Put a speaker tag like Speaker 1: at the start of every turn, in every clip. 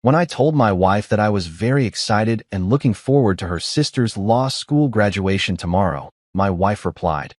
Speaker 1: When I told my wife that I was very excited and looking forward to her sister's law school graduation tomorrow, my wife replied,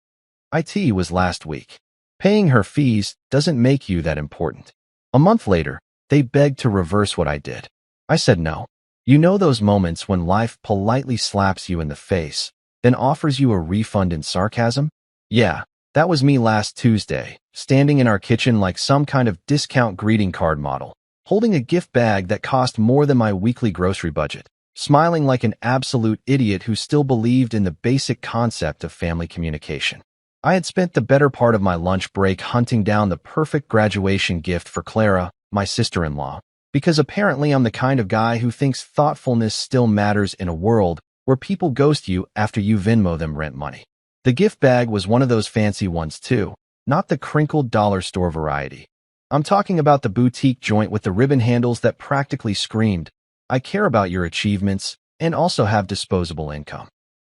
Speaker 1: "It was last week. Paying her fees doesn't make you that important." A month later, they begged to reverse what I did. I said no. You know those moments when life politely slaps you in the face, then offers you a refund in sarcasm? Yeah, that was me last Tuesday, standing in our kitchen like some kind of discount greeting card model, holding a gift bag that cost more than my weekly grocery budget, smiling like an absolute idiot who still believed in the basic concept of family communication. I had spent the better part of my lunch break hunting down the perfect graduation gift for Clara, my sister-in-law, because apparently I'm the kind of guy who thinks thoughtfulness still matters in a world where people ghost you after you Venmo them rent money. The gift bag was one of those fancy ones too, not the crinkled dollar store variety. I'm talking about the boutique joint with the ribbon handles that practically screamed, "I care about your achievements and also have disposable income."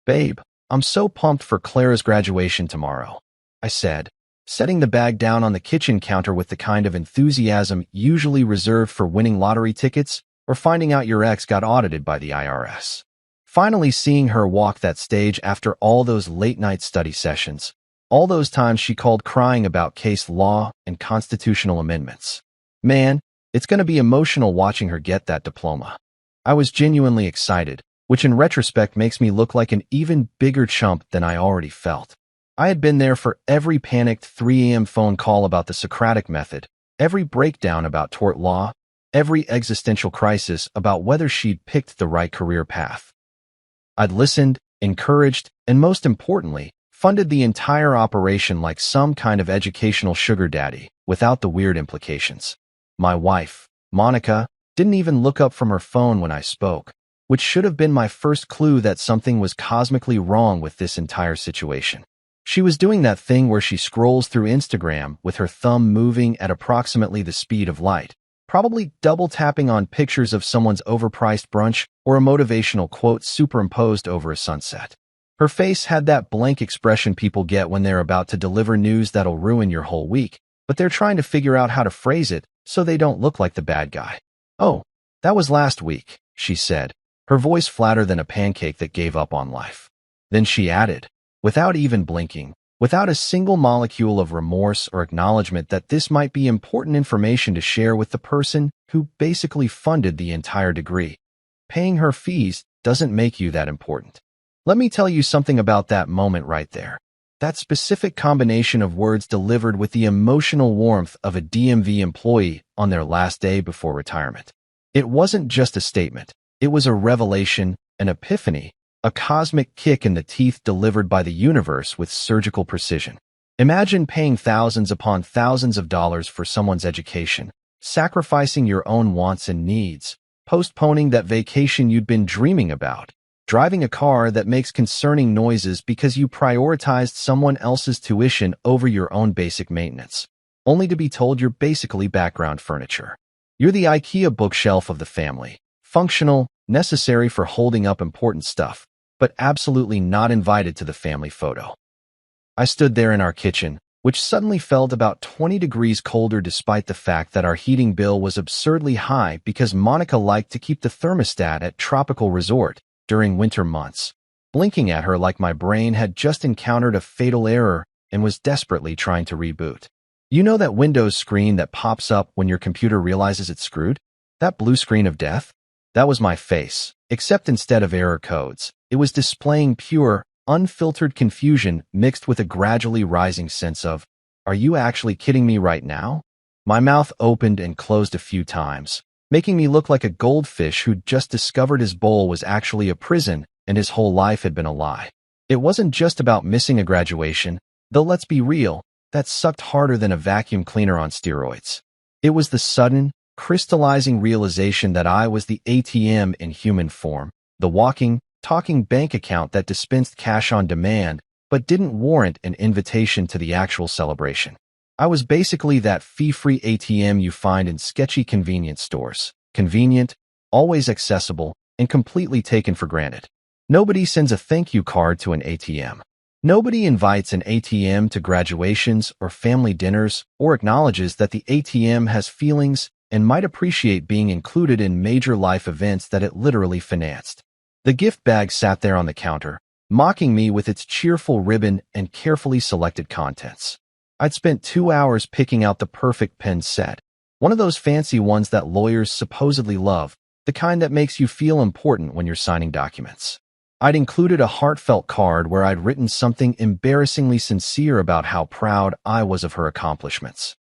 Speaker 1: "Babe, I'm so pumped for Clara's graduation tomorrow," I said, setting the bag down on the kitchen counter with the kind of enthusiasm usually reserved for winning lottery tickets or finding out your ex got audited by the IRS. Finally seeing her walk that stage after all those late-night study sessions, all those times she called crying about case law and constitutional amendments. Man, it's going to be emotional watching her get that diploma. I was genuinely excited, which in retrospect makes me look like an even bigger chump than I already felt. I had been there for every panicked 3 a.m. phone call about the Socratic method, every breakdown about tort law, every existential crisis about whether she'd picked the right career path. I'd listened, encouraged, and most importantly, funded the entire operation like some kind of educational sugar daddy, without the weird implications. My wife, Monica, didn't even look up from her phone when I spoke, which should have been my first clue that something was cosmically wrong with this entire situation. She was doing that thing where she scrolls through Instagram with her thumb moving at approximately the speed of light, probably double-tapping on pictures of someone's overpriced brunch or a motivational quote superimposed over a sunset. Her face had that blank expression people get when they're about to deliver news that'll ruin your whole week, but they're trying to figure out how to phrase it so they don't look like the bad guy. "Oh, that was last week," she said, her voice flatter than a pancake that gave up on life. Then she added, without even blinking, without a single molecule of remorse or acknowledgement that this might be important information to share with the person who basically funded the entire degree. Paying her fees doesn't make you that important. Let me tell you something about that moment right there. That specific combination of words delivered with the emotional warmth of a DMV employee on their last day before retirement. It wasn't just a statement. It was a revelation, an epiphany, a cosmic kick in the teeth delivered by the universe with surgical precision. Imagine paying thousands upon thousands of dollars for someone's education, sacrificing your own wants and needs, postponing that vacation you'd been dreaming about, driving a car that makes concerning noises because you prioritized someone else's tuition over your own basic maintenance, only to be told you're basically background furniture. You're the IKEA bookshelf of the family, functional, necessary for holding up important stuff, but absolutely not invited to the family photo. I stood there in our kitchen, which suddenly felt about 20 degrees colder despite the fact that our heating bill was absurdly high because Monica liked to keep the thermostat at tropical resort during winter months, blinking at her like my brain had just encountered a fatal error and was desperately trying to reboot. You know that Windows screen that pops up when your computer realizes it's screwed? That blue screen of death? That was my face, except instead of error codes, it was displaying pure, unfiltered confusion mixed with a gradually rising sense of, "Are you actually kidding me right now?" My mouth opened and closed a few times, making me look like a goldfish who'd just discovered his bowl was actually a prison and his whole life had been a lie. It wasn't just about missing a graduation, though let's be real, that sucked harder than a vacuum cleaner on steroids. It was the sudden, crystallizing realization that I was the ATM in human form, the walking, talking bank account that dispensed cash on demand but didn't warrant an invitation to the actual celebration. I was basically that fee-free ATM you find in sketchy convenience stores, convenient, always accessible, and completely taken for granted. Nobody sends a thank you card to an ATM. Nobody invites an ATM to graduations or family dinners or acknowledges that the ATM has feelings, and might appreciate being included in major life events that it literally financed. The gift bag sat there on the counter, mocking me with its cheerful ribbon and carefully selected contents. I'd spent 2 hours picking out the perfect pen set, one of those fancy ones that lawyers supposedly love, the kind that makes you feel important when you're signing documents. I'd included a heartfelt card where I'd written something embarrassingly sincere about how proud I was of her accomplishments.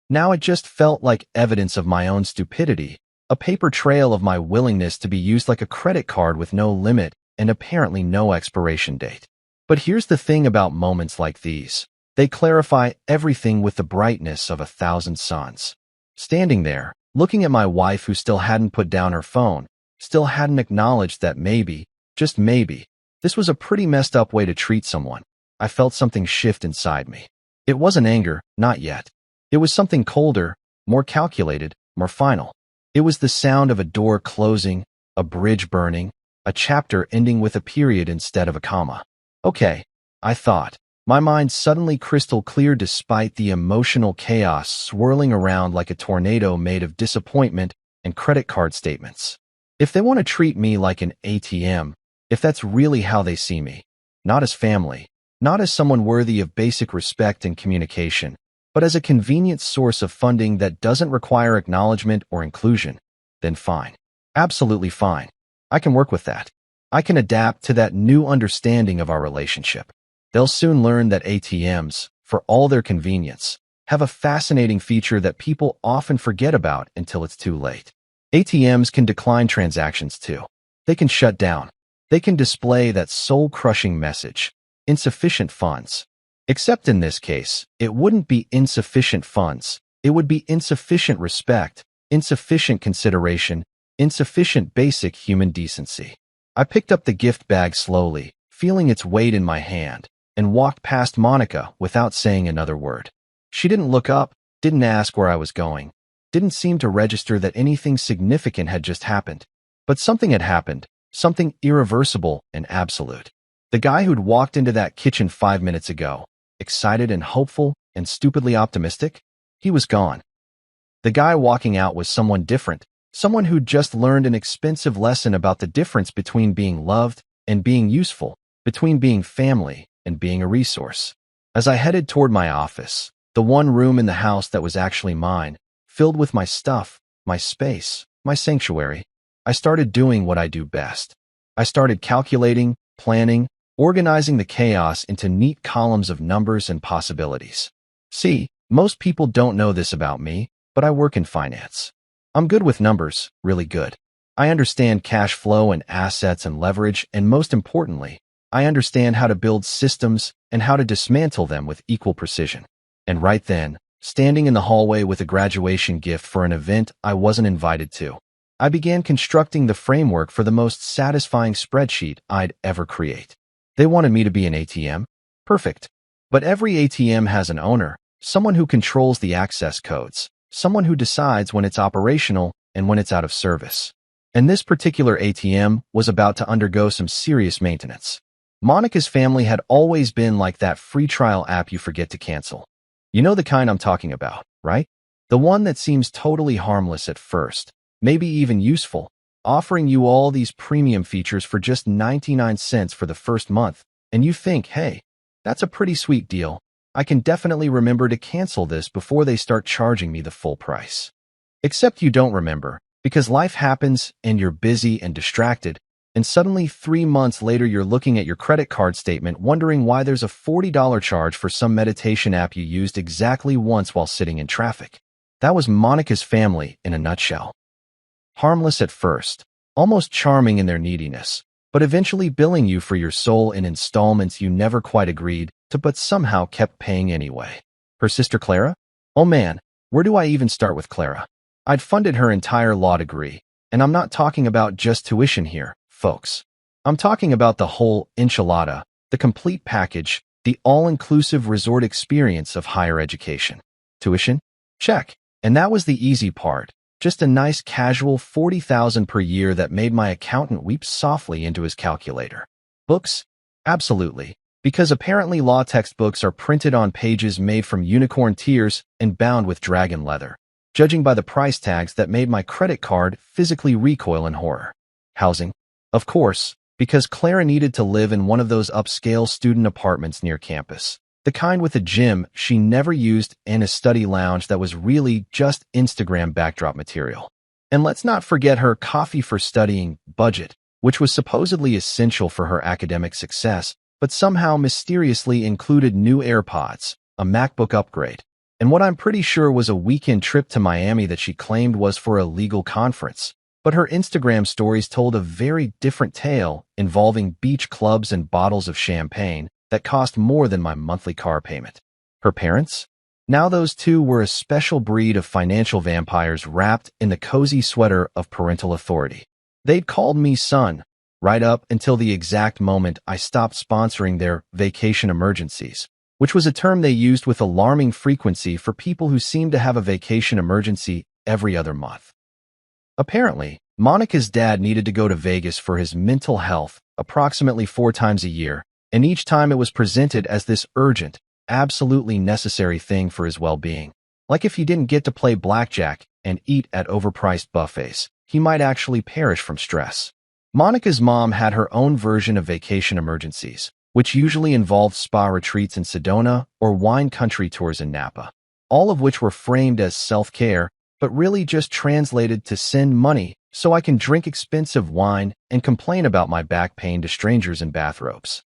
Speaker 1: Now it just felt like evidence of my own stupidity, a paper trail of my willingness to be used like a credit card with no limit and apparently no expiration date. But here's the thing about moments like these. They clarify everything with the brightness of 1,000 suns. Standing there, looking at my wife who still hadn't put down her phone, still hadn't acknowledged that maybe, just maybe, this was a pretty messed up way to treat someone, I felt something shift inside me. It wasn't anger, not yet. It was something colder, more calculated, more final. It was the sound of a door closing, a bridge burning, a chapter ending with a period instead of a comma. Okay, I thought, my mind suddenly crystal clear despite the emotional chaos swirling around like a tornado made of disappointment and credit card statements. If they want to treat me like an ATM, if that's really how they see me, not as family, not as someone worthy of basic respect and communication, but as a convenient source of funding that doesn't require acknowledgement or inclusion, then fine. Absolutely fine. I can work with that. I can adapt to that new understanding of our relationship. They'll soon learn that ATMs, for all their convenience, have a fascinating feature that people often forget about until it's too late. ATMs can decline transactions too. They can shut down. They can display that soul-crushing message, insufficient funds. Except in this case, it wouldn't be insufficient funds. It would be insufficient respect, insufficient consideration, insufficient basic human decency. I picked up the gift bag slowly, feeling its weight in my hand, and walked past Monica without saying another word. She didn't look up, didn't ask where I was going, didn't seem to register that anything significant had just happened. But something had happened, something irreversible and absolute. The guy who'd walked into that kitchen 5 minutes ago, excited and hopeful and stupidly optimistic, he was gone. The guy walking out was someone different, someone who'd just learned an expensive lesson about the difference between being loved and being useful, between being family and being a resource. As I headed toward my office, the one room in the house that was actually mine, filled with my stuff, my space, my sanctuary, I started doing what I do best. I started calculating, planning, organizing the chaos into neat columns of numbers and possibilities. See, most people don't know this about me, but I work in finance. I'm good with numbers, really good. I understand cash flow and assets and leverage, and most importantly, I understand how to build systems and how to dismantle them with equal precision. And right then, standing in the hallway with a graduation gift for an event I wasn't invited to, I began constructing the framework for the most satisfying spreadsheet I'd ever create. They wanted me to be an ATM? Perfect. But every ATM has an owner, someone who controls the access codes, someone who decides when it's operational and when it's out of service. And this particular ATM was about to undergo some serious maintenance. Monica's family had always been like that free trial app you forget to cancel. You know the kind I'm talking about, right? The one that seems totally harmless at first, maybe even useful, offering you all these premium features for just 99 cents for the first month, and you think, hey, that's a pretty sweet deal. I can definitely remember to cancel this before they start charging me the full price. Except you don't remember, because life happens and you're busy and distracted, and suddenly 3 months later you're looking at your credit card statement wondering why there's a $40 charge for some meditation app you used exactly once while sitting in traffic. That was Monica's family in a nutshell. Harmless at first, almost charming in their neediness, but eventually billing you for your soul in installments you never quite agreed to but somehow kept paying anyway. Her sister Clara? Oh man, where do I even start with Clara? I'd funded her entire law degree, and I'm not talking about just tuition here, folks. I'm talking about the whole enchilada, the complete package, the all-inclusive resort experience of higher education. Tuition? Check. And that was the easy part. Just a nice casual $40,000 per year that made my accountant weep softly into his calculator. Books? Absolutely. Because apparently law textbooks are printed on pages made from unicorn tears and bound with dragon leather. judging by the price tags that made my credit card physically recoil in horror. Housing? Of course, because Clara needed to live in one of those upscale student apartments near campus. The kind with a gym she never used and a study lounge that was really just Instagram backdrop material. And let's not forget her coffee for studying budget, which was supposedly essential for her academic success, but somehow mysteriously included new AirPods, a MacBook upgrade, and what I'm pretty sure was a weekend trip to Miami that she claimed was for a legal conference. But her Instagram stories told a very different tale involving beach clubs and bottles of champagne that cost more than my monthly car payment. Her parents? Now those two were a special breed of financial vampires wrapped in the cozy sweater of parental authority. They'd called me son, right up until the exact moment I stopped sponsoring their vacation emergencies, which was a term they used with alarming frequency for people who seemed to have a vacation emergency every other month. Apparently, Monica's dad needed to go to Vegas for his mental health approximately 4 times a year, and each time it was presented as this urgent, absolutely necessary thing for his well-being. Like if he didn't get to play blackjack and eat at overpriced buffets, he might actually perish from stress. Monica's mom had her own version of vacation emergencies, which usually involved spa retreats in Sedona or wine country tours in Napa, all of which were framed as self-care, but really just translated to send money so I can drink expensive wine and complain about my back pain to strangers in bathrobes.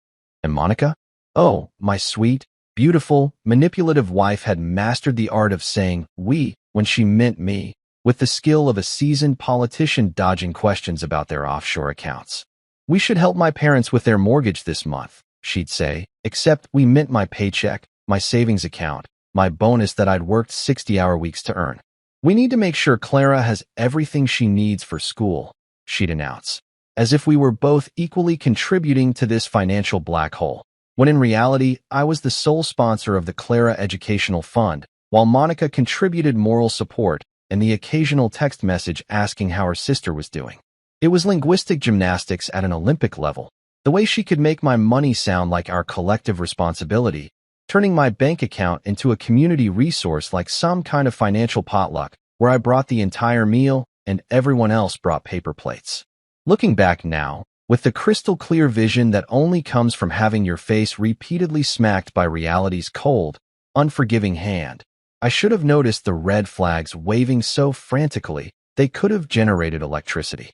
Speaker 1: And Monica? Oh, my sweet, beautiful, manipulative wife had mastered the art of saying we when she meant me, with the skill of a seasoned politician dodging questions about their offshore accounts. We should help my parents with their mortgage this month, she'd say, except we meant my paycheck, my savings account, my bonus that I'd worked 60-hour weeks to earn. We need to make sure Clara has everything she needs for school, she'd announce, as if we were both equally contributing to this financial black hole, when in reality, I was the sole sponsor of the Clara Educational Fund, while Monica contributed moral support and the occasional text message asking how her sister was doing. It was linguistic gymnastics at an Olympic level, the way she could make my money sound like our collective responsibility, turning my bank account into a community resource like some kind of financial potluck where I brought the entire meal and everyone else brought paper plates. Looking back now, with the crystal clear vision that only comes from having your face repeatedly smacked by reality's cold, unforgiving hand, I should have noticed the red flags waving so frantically they could have generated electricity.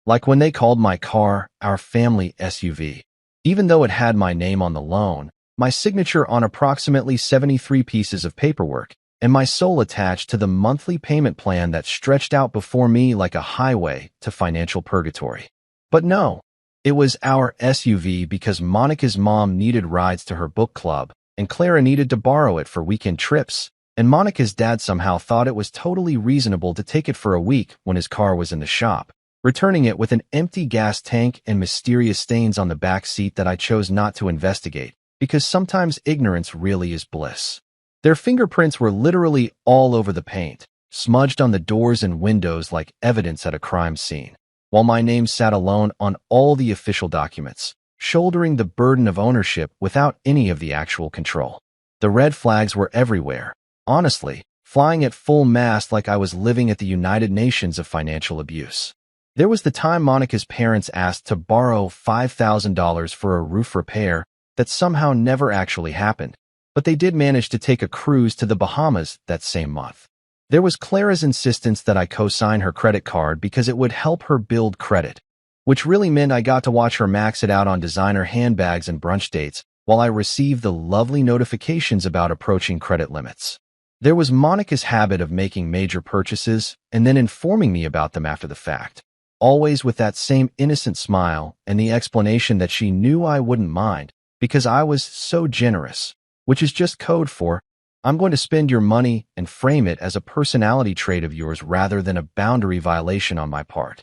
Speaker 1: Like when they called my car our family SUV. Even though it had my name on the loan, my signature on approximately 73 pieces of paperwork, and my soul attached to the monthly payment plan that stretched out before me like a highway to financial purgatory. But no, it was our SUV because Monica's mom needed rides to her book club, and Clara needed to borrow it for weekend trips, and Monica's dad somehow thought it was totally reasonable to take it for a week when his car was in the shop, returning it with an empty gas tank and mysterious stains on the back seat that I chose not to investigate, because sometimes ignorance really is bliss. Their fingerprints were literally all over the paint, smudged on the doors and windows like evidence at a crime scene, while my name sat alone on all the official documents, shouldering the burden of ownership without any of the actual control. The red flags were everywhere, honestly, flying at full mast like I was living at the United Nations of financial abuse. There was the time Monica's parents asked to borrow $5,000 for a roof repair that somehow never actually happened, but they did manage to take a cruise to the Bahamas that same month. There was Clara's insistence that I co-sign her credit card because it would help her build credit, which really meant I got to watch her max it out on designer handbags and brunch dates while I received the lovely notifications about approaching credit limits. There was Monica's habit of making major purchases and then informing me about them after the fact, always with that same innocent smile and the explanation that she knew I wouldn't mind because I was so generous, which is just code for, I'm going to spend your money and frame it as a personality trait of yours rather than a boundary violation on my part.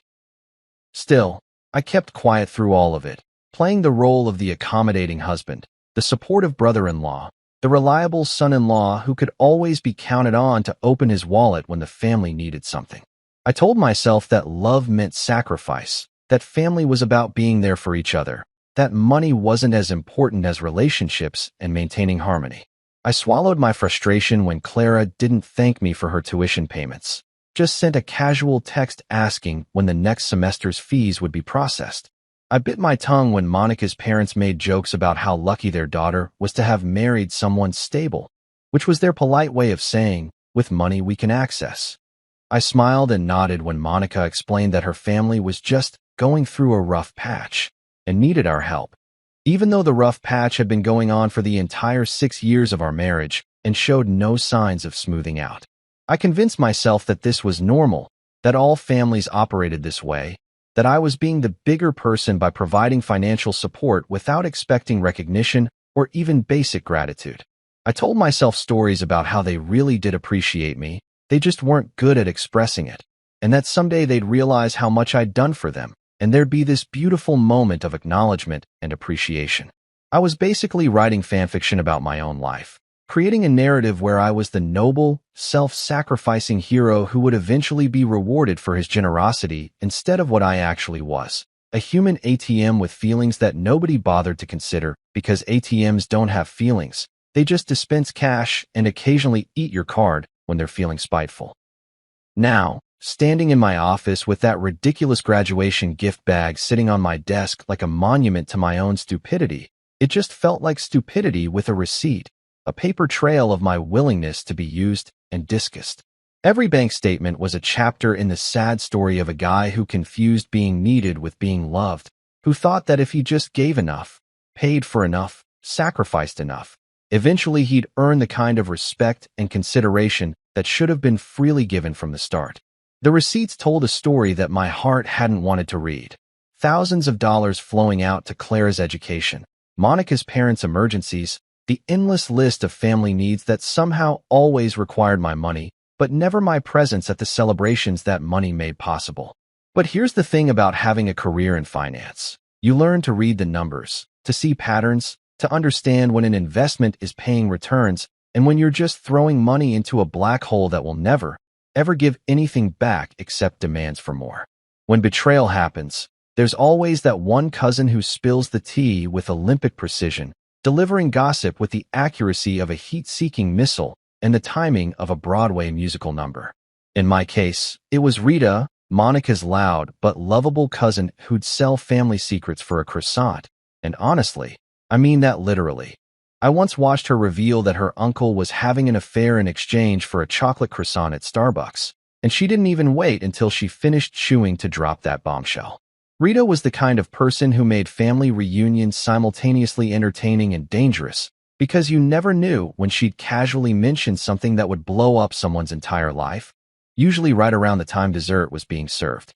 Speaker 1: Still, I kept quiet through all of it, playing the role of the accommodating husband, the supportive brother-in-law, the reliable son-in-law who could always be counted on to open his wallet when the family needed something. I told myself that love meant sacrifice, that family was about being there for each other, that money wasn't as important as relationships and maintaining harmony. I swallowed my frustration when Clara didn't thank me for her tuition payments, just sent a casual text asking when the next semester's fees would be processed. I bit my tongue when Monica's parents made jokes about how lucky their daughter was to have married someone stable, which was their polite way of saying, with money we can access. I smiled and nodded when Monica explained that her family was just going through a rough patch and needed our help. Even though the rough patch had been going on for the entire 6 years of our marriage and showed no signs of smoothing out, I convinced myself that this was normal, that all families operated this way, that I was being the bigger person by providing financial support without expecting recognition or even basic gratitude. I told myself stories about how they really did appreciate me, they just weren't good at expressing it, and that someday they'd realize how much I'd done for them, and there'd be this beautiful moment of acknowledgement and appreciation. I was basically writing fanfiction about my own life, creating a narrative where I was the noble, self-sacrificing hero who would eventually be rewarded for his generosity instead of what I actually was, a human ATM with feelings that nobody bothered to consider because ATMs don't have feelings. They just dispense cash and occasionally eat your card when they're feeling spiteful. Now, standing in my office with that ridiculous graduation gift bag sitting on my desk like a monument to my own stupidity, it just felt like stupidity with a receipt, a paper trail of my willingness to be used and discussed. Every bank statement was a chapter in the sad story of a guy who confused being needed with being loved, who thought that if he just gave enough, paid for enough, sacrificed enough, eventually he'd earn the kind of respect and consideration that should have been freely given from the start. The receipts told a story that my heart hadn't wanted to read. Thousands of dollars flowing out to Clara's education, Monica's parents' emergencies, the endless list of family needs that somehow always required my money, but never my presence at the celebrations that money made possible. But here's the thing about having a career in finance. You learn to read the numbers, to see patterns, to understand when an investment is paying returns, and when you're just throwing money into a black hole that will never, ever give anything back except demands for more. When betrayal happens, there's always that one cousin who spills the tea with Olympic precision, delivering gossip with the accuracy of a heat-seeking missile and the timing of a Broadway musical number. In my case, it was Rita, Monica's loud but lovable cousin who'd sell family secrets for a croissant, and honestly, I mean that literally. I once watched her reveal that her uncle was having an affair in exchange for a chocolate croissant at Starbucks, and she didn't even wait until she finished chewing to drop that bombshell. Rita was the kind of person who made family reunions simultaneously entertaining and dangerous, because you never knew when she'd casually mention something that would blow up someone's entire life, usually right around the time dessert was being served.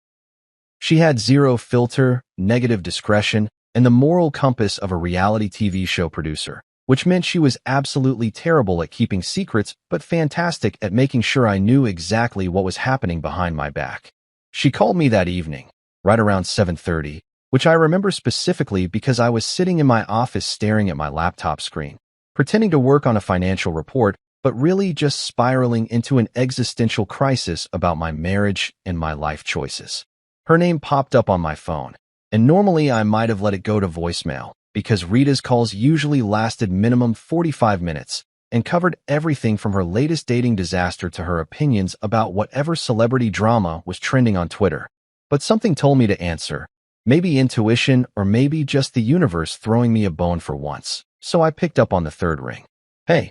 Speaker 1: She had zero filter, negative discretion, and the moral compass of a reality TV show producer, which meant she was absolutely terrible at keeping secrets but fantastic at making sure I knew exactly what was happening behind my back. She called me that evening, right around 7:30, which I remember specifically because I was sitting in my office staring at my laptop screen, pretending to work on a financial report, but really just spiraling into an existential crisis about my marriage and my life choices. Her name popped up on my phone, and normally I might have let it go to voicemail, because Rita's calls usually lasted minimum 45 minutes and covered everything from her latest dating disaster to her opinions about whatever celebrity drama was trending on Twitter. But something told me to answer. Maybe intuition or maybe just the universe throwing me a bone for once. So I picked up on the third ring. Hey,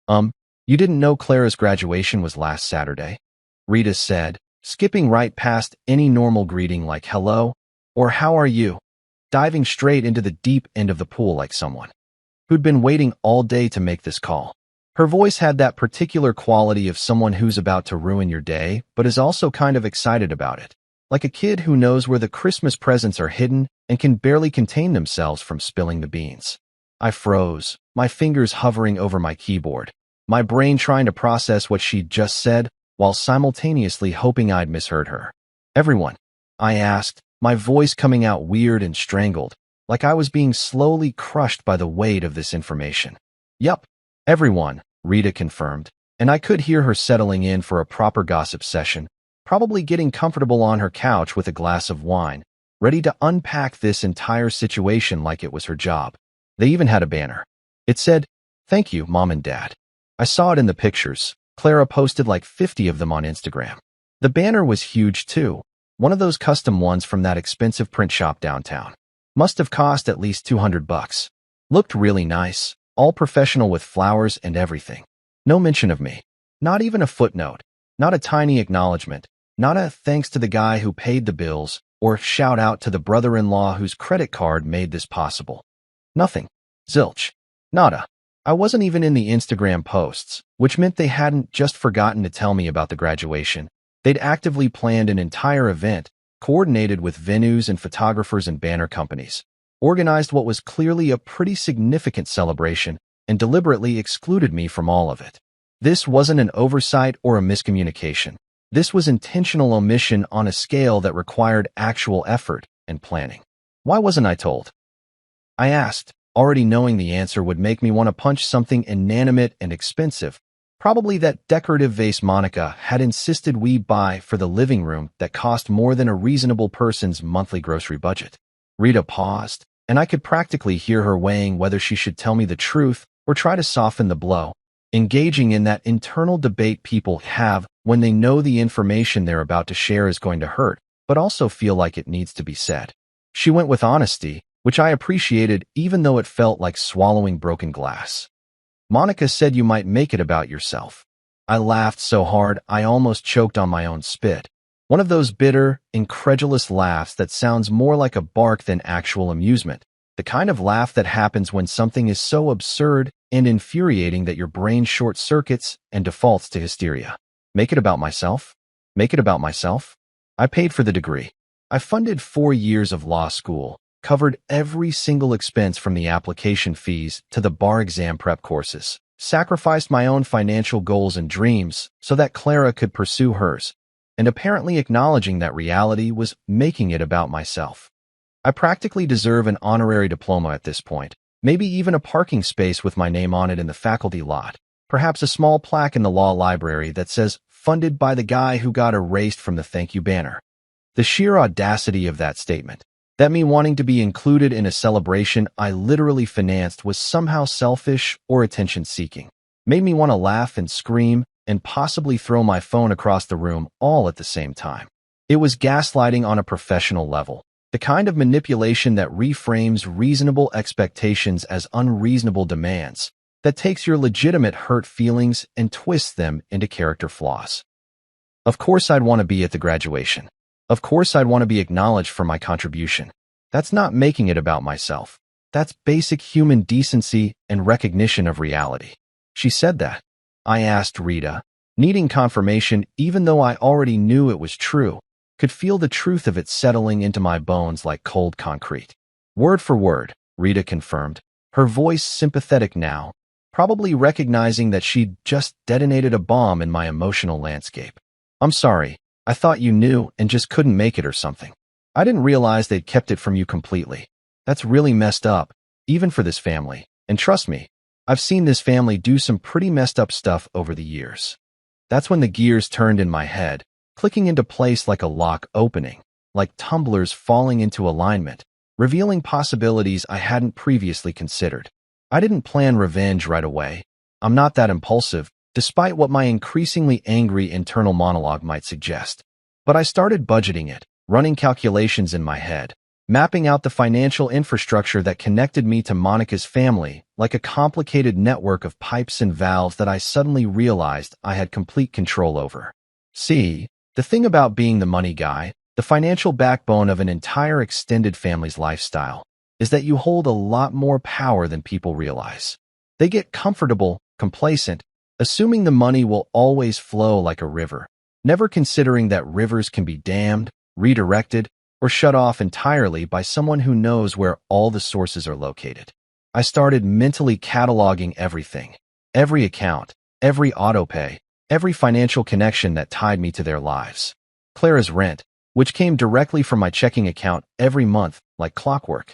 Speaker 1: you didn't know Clara's graduation was last Saturday? Rita said, skipping right past any normal greeting like hello or how are you, diving straight into the deep end of the pool like someone who'd been waiting all day to make this call. Her voice had that particular quality of someone who's about to ruin your day, but is also kind of excited about it, like a kid who knows where the Christmas presents are hidden and can barely contain themselves from spilling the beans. I froze, my fingers hovering over my keyboard, my brain trying to process what she'd just said while simultaneously hoping I'd misheard her. Everyone, I asked, my voice coming out weird and strangled, like I was being slowly crushed by the weight of this information. Yup, everyone, Rita confirmed, and I could hear her settling in for a proper gossip session, probably getting comfortable on her couch with a glass of wine, ready to unpack this entire situation like it was her job. They even had a banner. It said, "Thank you, Mom and Dad." I saw it in the pictures. Clara posted like 50 of them on Instagram. The banner was huge too. One of those custom ones from that expensive print shop downtown. Must have cost at least $200. Looked really nice, all professional with flowers and everything. No mention of me. Not even a footnote. Not a tiny acknowledgement. Not a thanks to the guy who paid the bills, or shout out to the brother-in-law whose credit card made this possible. Nothing. Zilch. Nada. I wasn't even in the Instagram posts, which meant they hadn't just forgotten to tell me about the graduation. They'd actively planned an entire event, coordinated with venues and photographers and banner companies, organized what was clearly a pretty significant celebration, and deliberately excluded me from all of it. This wasn't an oversight or a miscommunication. This was intentional omission on a scale that required actual effort and planning. Why wasn't I told? I asked, already knowing the answer would make me want to punch something inanimate and expensive, probably that decorative vase Monica had insisted we buy for the living room that cost more than a reasonable person's monthly grocery budget. Rita paused, and I could practically hear her weighing whether she should tell me the truth or try to soften the blow, engaging in that internal debate people have when they know the information they're about to share is going to hurt, but also feel like it needs to be said. She went with honesty, which I appreciated even though it felt like swallowing broken glass. Monica said you might make it about yourself. I laughed so hard I almost choked on my own spit. One of those bitter, incredulous laughs that sounds more like a bark than actual amusement. The kind of laugh that happens when something is so absurd and infuriating that your brain short-circuits and defaults to hysteria. Make it about myself? Make it about myself? I paid for the degree. I funded 4 years of law school, covered every single expense from the application fees to the bar exam prep courses, sacrificed my own financial goals and dreams so that Clara could pursue hers, and apparently acknowledging that reality was making it about myself. I practically deserve an honorary diploma at this point, maybe even a parking space with my name on it in the faculty lot, perhaps a small plaque in the law library that says, funded by the guy who got erased from the thank you banner. The sheer audacity of that statement, that me wanting to be included in a celebration I literally financed was somehow selfish or attention-seeking, made me want to laugh and scream and possibly throw my phone across the room all at the same time. It was gaslighting on a professional level, the kind of manipulation that reframes reasonable expectations as unreasonable demands, that takes your legitimate hurt feelings and twists them into character flaws. Of course I'd want to be at the graduation. Of course I'd want to be acknowledged for my contribution. That's not making it about myself. That's basic human decency and recognition of reality. She said that. I asked Rita, needing confirmation even though I already knew it was true, could feel the truth of it settling into my bones like cold concrete. Word for word, Rita confirmed, her voice sympathetic now, probably recognizing that she'd just detonated a bomb in my emotional landscape. I'm sorry, I thought you knew and just couldn't make it or something. I didn't realize they'd kept it from you completely. That's really messed up, even for this family. And trust me, I've seen this family do some pretty messed up stuff over the years. That's when the gears turned in my head, clicking into place like a lock opening, like tumblers falling into alignment, revealing possibilities I hadn't previously considered. I didn't plan revenge right away. I'm not that impulsive, despite what my increasingly angry internal monologue might suggest. But I started budgeting it, running calculations in my head, mapping out the financial infrastructure that connected me to Monica's family like a complicated network of pipes and valves that I suddenly realized I had complete control over. See, the thing about being the money guy, the financial backbone of an entire extended family's lifestyle, is that you hold a lot more power than people realize. They get comfortable, complacent, assuming the money will always flow like a river, never considering that rivers can be dammed, redirected, or shut off entirely by someone who knows where all the sources are located. I started mentally cataloging everything, every account, every autopay, every financial connection that tied me to their lives. Clara's rent, which came directly from my checking account every month like clockwork.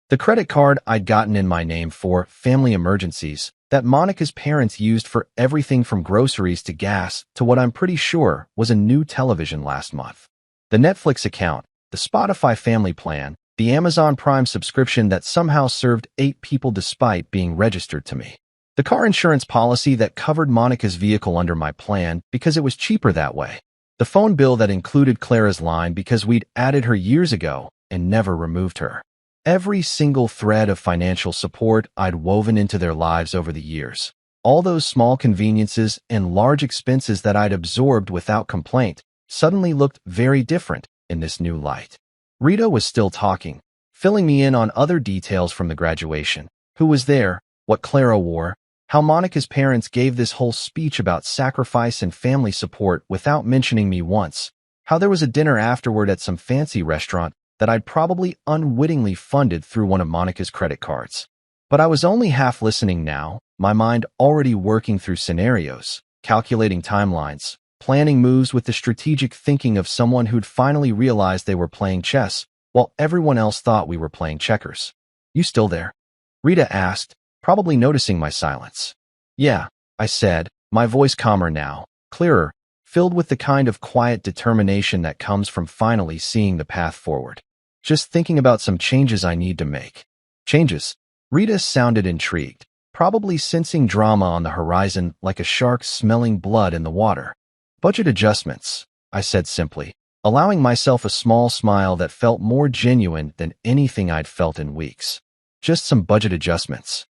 Speaker 1: The credit card I'd gotten in my name for family emergencies that Monica's parents used for everything from groceries to gas to what I'm pretty sure was a new television last month. The Netflix account, the Spotify family plan, the Amazon Prime subscription that somehow served 8 people despite being registered to me. The car insurance policy that covered Monica's vehicle under my plan because it was cheaper that way. The phone bill that included Clara's line because we'd added her years ago and never removed her. Every single thread of financial support I'd woven into their lives over the years. All those small conveniences and large expenses that I'd absorbed without complaint suddenly looked very different in this new light. Rita was still talking, filling me in on other details from the graduation. Who was there, what Clara wore, how Monica's parents gave this whole speech about sacrifice and family support without mentioning me once, how there was a dinner afterward at some fancy restaurant that I'd probably unwittingly funded through one of Monica's credit cards. But I was only half listening now, my mind already working through scenarios, calculating timelines, planning moves with the strategic thinking of someone who'd finally realized they were playing chess, while everyone else thought we were playing checkers. "You still there?" Rita asked, probably noticing my silence. "Yeah," I said, my voice calmer now, clearer, filled with the kind of quiet determination that comes from finally seeing the path forward. "Just thinking about some changes I need to make." "Changes?" Rita sounded intrigued, probably sensing drama on the horizon like a shark smelling blood in the water. "Budget adjustments," I said simply, allowing myself a small smile that felt more genuine than anything I'd felt in weeks. "Just some budget adjustments."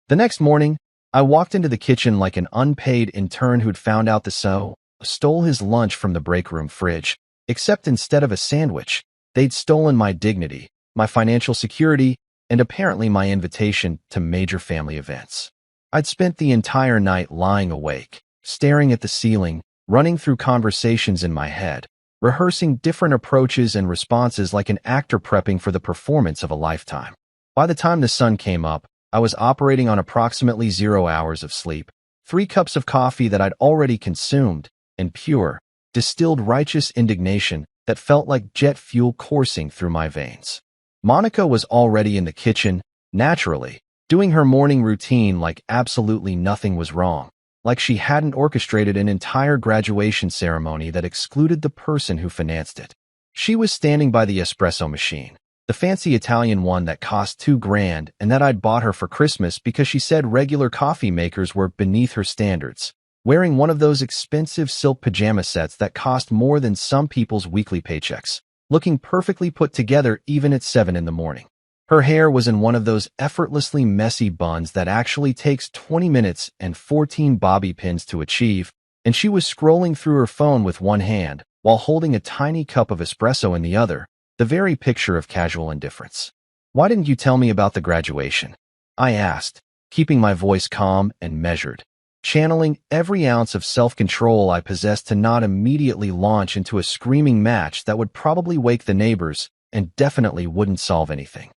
Speaker 1: The next morning, I walked into the kitchen like an unpaid intern who'd found out the stole his lunch from the break room fridge, except instead of a sandwich, they'd stolen my dignity, my financial security, and apparently my invitation to major family events. I'd spent the entire night lying awake, staring at the ceiling, running through conversations in my head, rehearsing different approaches and responses like an actor prepping for the performance of a lifetime. By the time the sun came up, I was operating on approximately 0 hours of sleep, 3 cups of coffee that I'd already consumed, and pure, distilled righteous indignation that felt like jet fuel coursing through my veins. Monica was already in the kitchen, naturally, doing her morning routine like absolutely nothing was wrong, like she hadn't orchestrated an entire graduation ceremony that excluded the person who financed it. She was standing by the espresso machine, the fancy Italian one that cost $2,000 and that I'd bought her for Christmas because she said regular coffee makers were beneath her standards, wearing one of those expensive silk pajama sets that cost more than some people's weekly paychecks, looking perfectly put together even at 7 in the morning. Her hair was in one of those effortlessly messy buns that actually takes 20 minutes and 14 bobby pins to achieve, and she was scrolling through her phone with one hand while holding a tiny cup of espresso in the other, the very picture of casual indifference. "Why didn't you tell me about the graduation?" I asked, keeping my voice calm and measured, channeling every ounce of self-control I possessed to not immediately launch into a screaming match that would probably wake the neighbors and definitely wouldn't solve anything.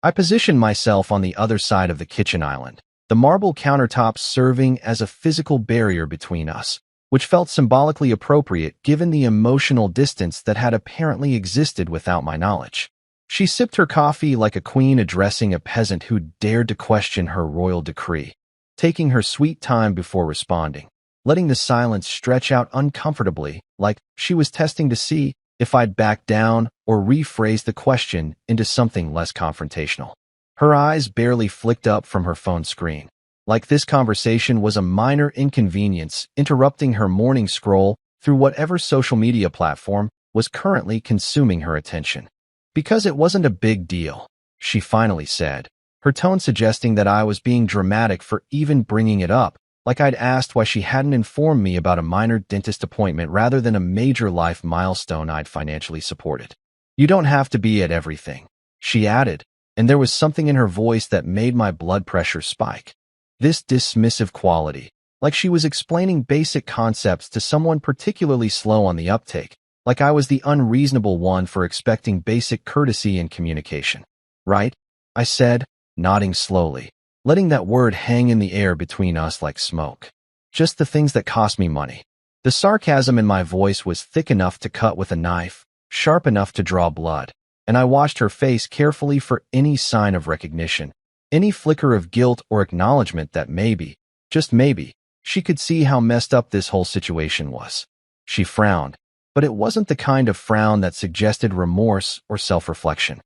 Speaker 1: I positioned myself on the other side of the kitchen island, the marble countertops serving as a physical barrier between us, which felt symbolically appropriate given the emotional distance that had apparently existed without my knowledge. She sipped her coffee like a queen addressing a peasant who dared to question her royal decree, taking her sweet time before responding, letting the silence stretch out uncomfortably like she was testing to see if I'd back down or rephrase the question into something less confrontational. Her eyes barely flicked up from her phone screen, like this conversation was a minor inconvenience interrupting her morning scroll through whatever social media platform was currently consuming her attention. "Because it wasn't a big deal," she finally said, her tone suggesting that I was being dramatic for even bringing it up, like I'd asked why she hadn't informed me about a minor dentist appointment rather than a major life milestone I'd financially supported. "You don't have to be at everything," she added, and there was something in her voice that made my blood pressure spike. This dismissive quality, like she was explaining basic concepts to someone particularly slow on the uptake, like I was the unreasonable one for expecting basic courtesy in communication. "Right?" I said, nodding slowly, letting that word hang in the air between us like smoke. "Just the things that cost me money." The sarcasm in my voice was thick enough to cut with a knife, sharp enough to draw blood, and I watched her face carefully for any sign of recognition, any flicker of guilt or acknowledgement that maybe, just maybe, she could see how messed up this whole situation was. She frowned, but it wasn't the kind of frown that suggested remorse or self-reflection.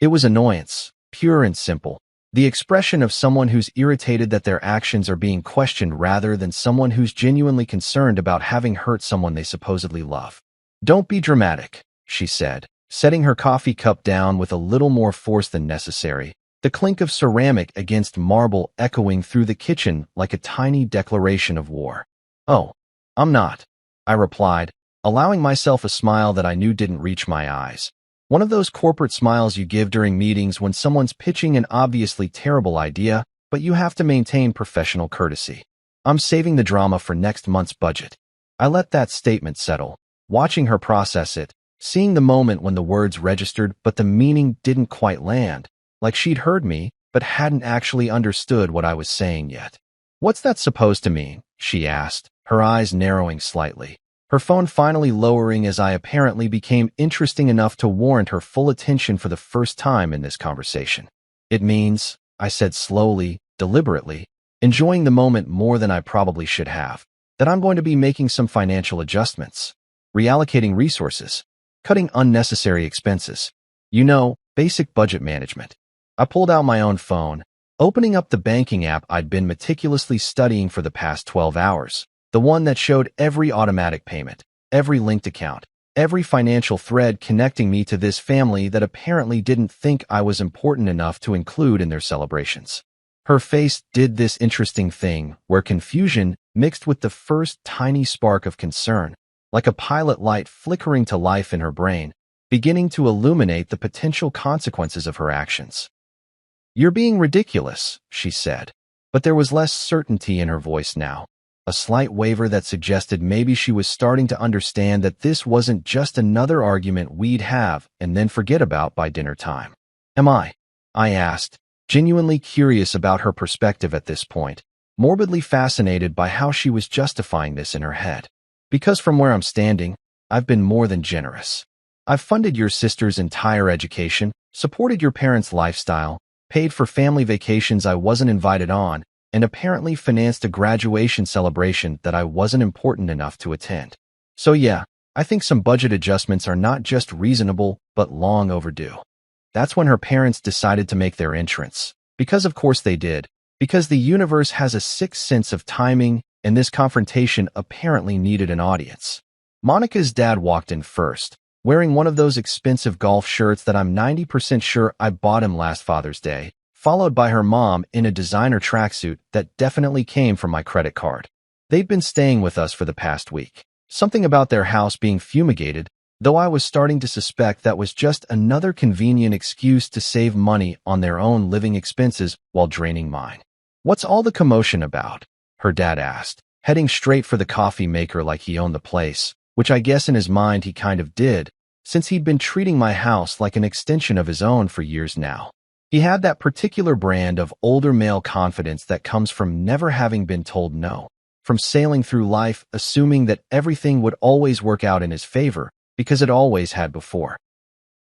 Speaker 1: It was annoyance, pure and simple, The expression of someone who's irritated that their actions are being questioned rather than someone who's genuinely concerned about having hurt someone they supposedly love. "Don't be dramatic," she said, setting her coffee cup down with a little more force than necessary, the clink of ceramic against marble echoing through the kitchen like a tiny declaration of war. "Oh, I'm not," I replied, allowing myself a smile that I knew didn't reach my eyes. One of those corporate smiles you give during meetings when someone's pitching an obviously terrible idea, but you have to maintain professional courtesy. "I'm saving the drama for next month's budget." I let that statement settle, watching her process it, seeing the moment when the words registered but the meaning didn't quite land, like she'd heard me but hadn't actually understood what I was saying yet. "What's that supposed to mean?" she asked, her eyes narrowing slightly, her phone finally lowering as I apparently became interesting enough to warrant her full attention for the first time in this conversation. "It means," I said slowly, deliberately, enjoying the moment more than I probably should have, "that I'm going to be making some financial adjustments, reallocating resources, cutting unnecessary expenses. Basic budget management." I pulled out my own phone, opening up the banking app I'd been meticulously studying for the past 12 hours, the one that showed every automatic payment, every linked account, every financial thread connecting me to this family that apparently didn't think I was important enough to include in their celebrations. Her face did this interesting thing where confusion mixed with the first tiny spark of concern, like a pilot light flickering to life in her brain, beginning to illuminate the potential consequences of her actions. "You're being ridiculous," she said, but there was less certainty in her voice now, a slight waver that suggested maybe she was starting to understand that this wasn't just another argument we'd have and then forget about by dinner time. "Am I?" I asked, genuinely curious about her perspective at this point, morbidly fascinated by how she was justifying this in her head. "Because from where I'm standing, I've been more than generous. I've funded your sister's entire education, supported your parents' lifestyle, paid for family vacations I wasn't invited on, and apparently financed a graduation celebration that I wasn't important enough to attend. So yeah, I think some budget adjustments are not just reasonable, but long overdue." That's when her parents decided to make their entrance. Because of course they did. Because the universe has a sixth sense of timing, and this confrontation apparently needed an audience. Monica's dad walked in first, wearing one of those expensive golf shirts that I'm 90% sure I bought him last Father's Day, followed by her mom in a designer tracksuit that definitely came from my credit card. They'd been staying with us for the past week. Something about their house being fumigated, though I was starting to suspect that was just another convenient excuse to save money on their own living expenses while draining mine. "What's all the commotion about?" her dad asked, heading straight for the coffee maker like he owned the place, which I guess in his mind he kind of did, since he'd been treating my house like an extension of his own for years now. He had that particular brand of older male confidence that comes from never having been told no, from sailing through life assuming that everything would always work out in his favor because it always had before.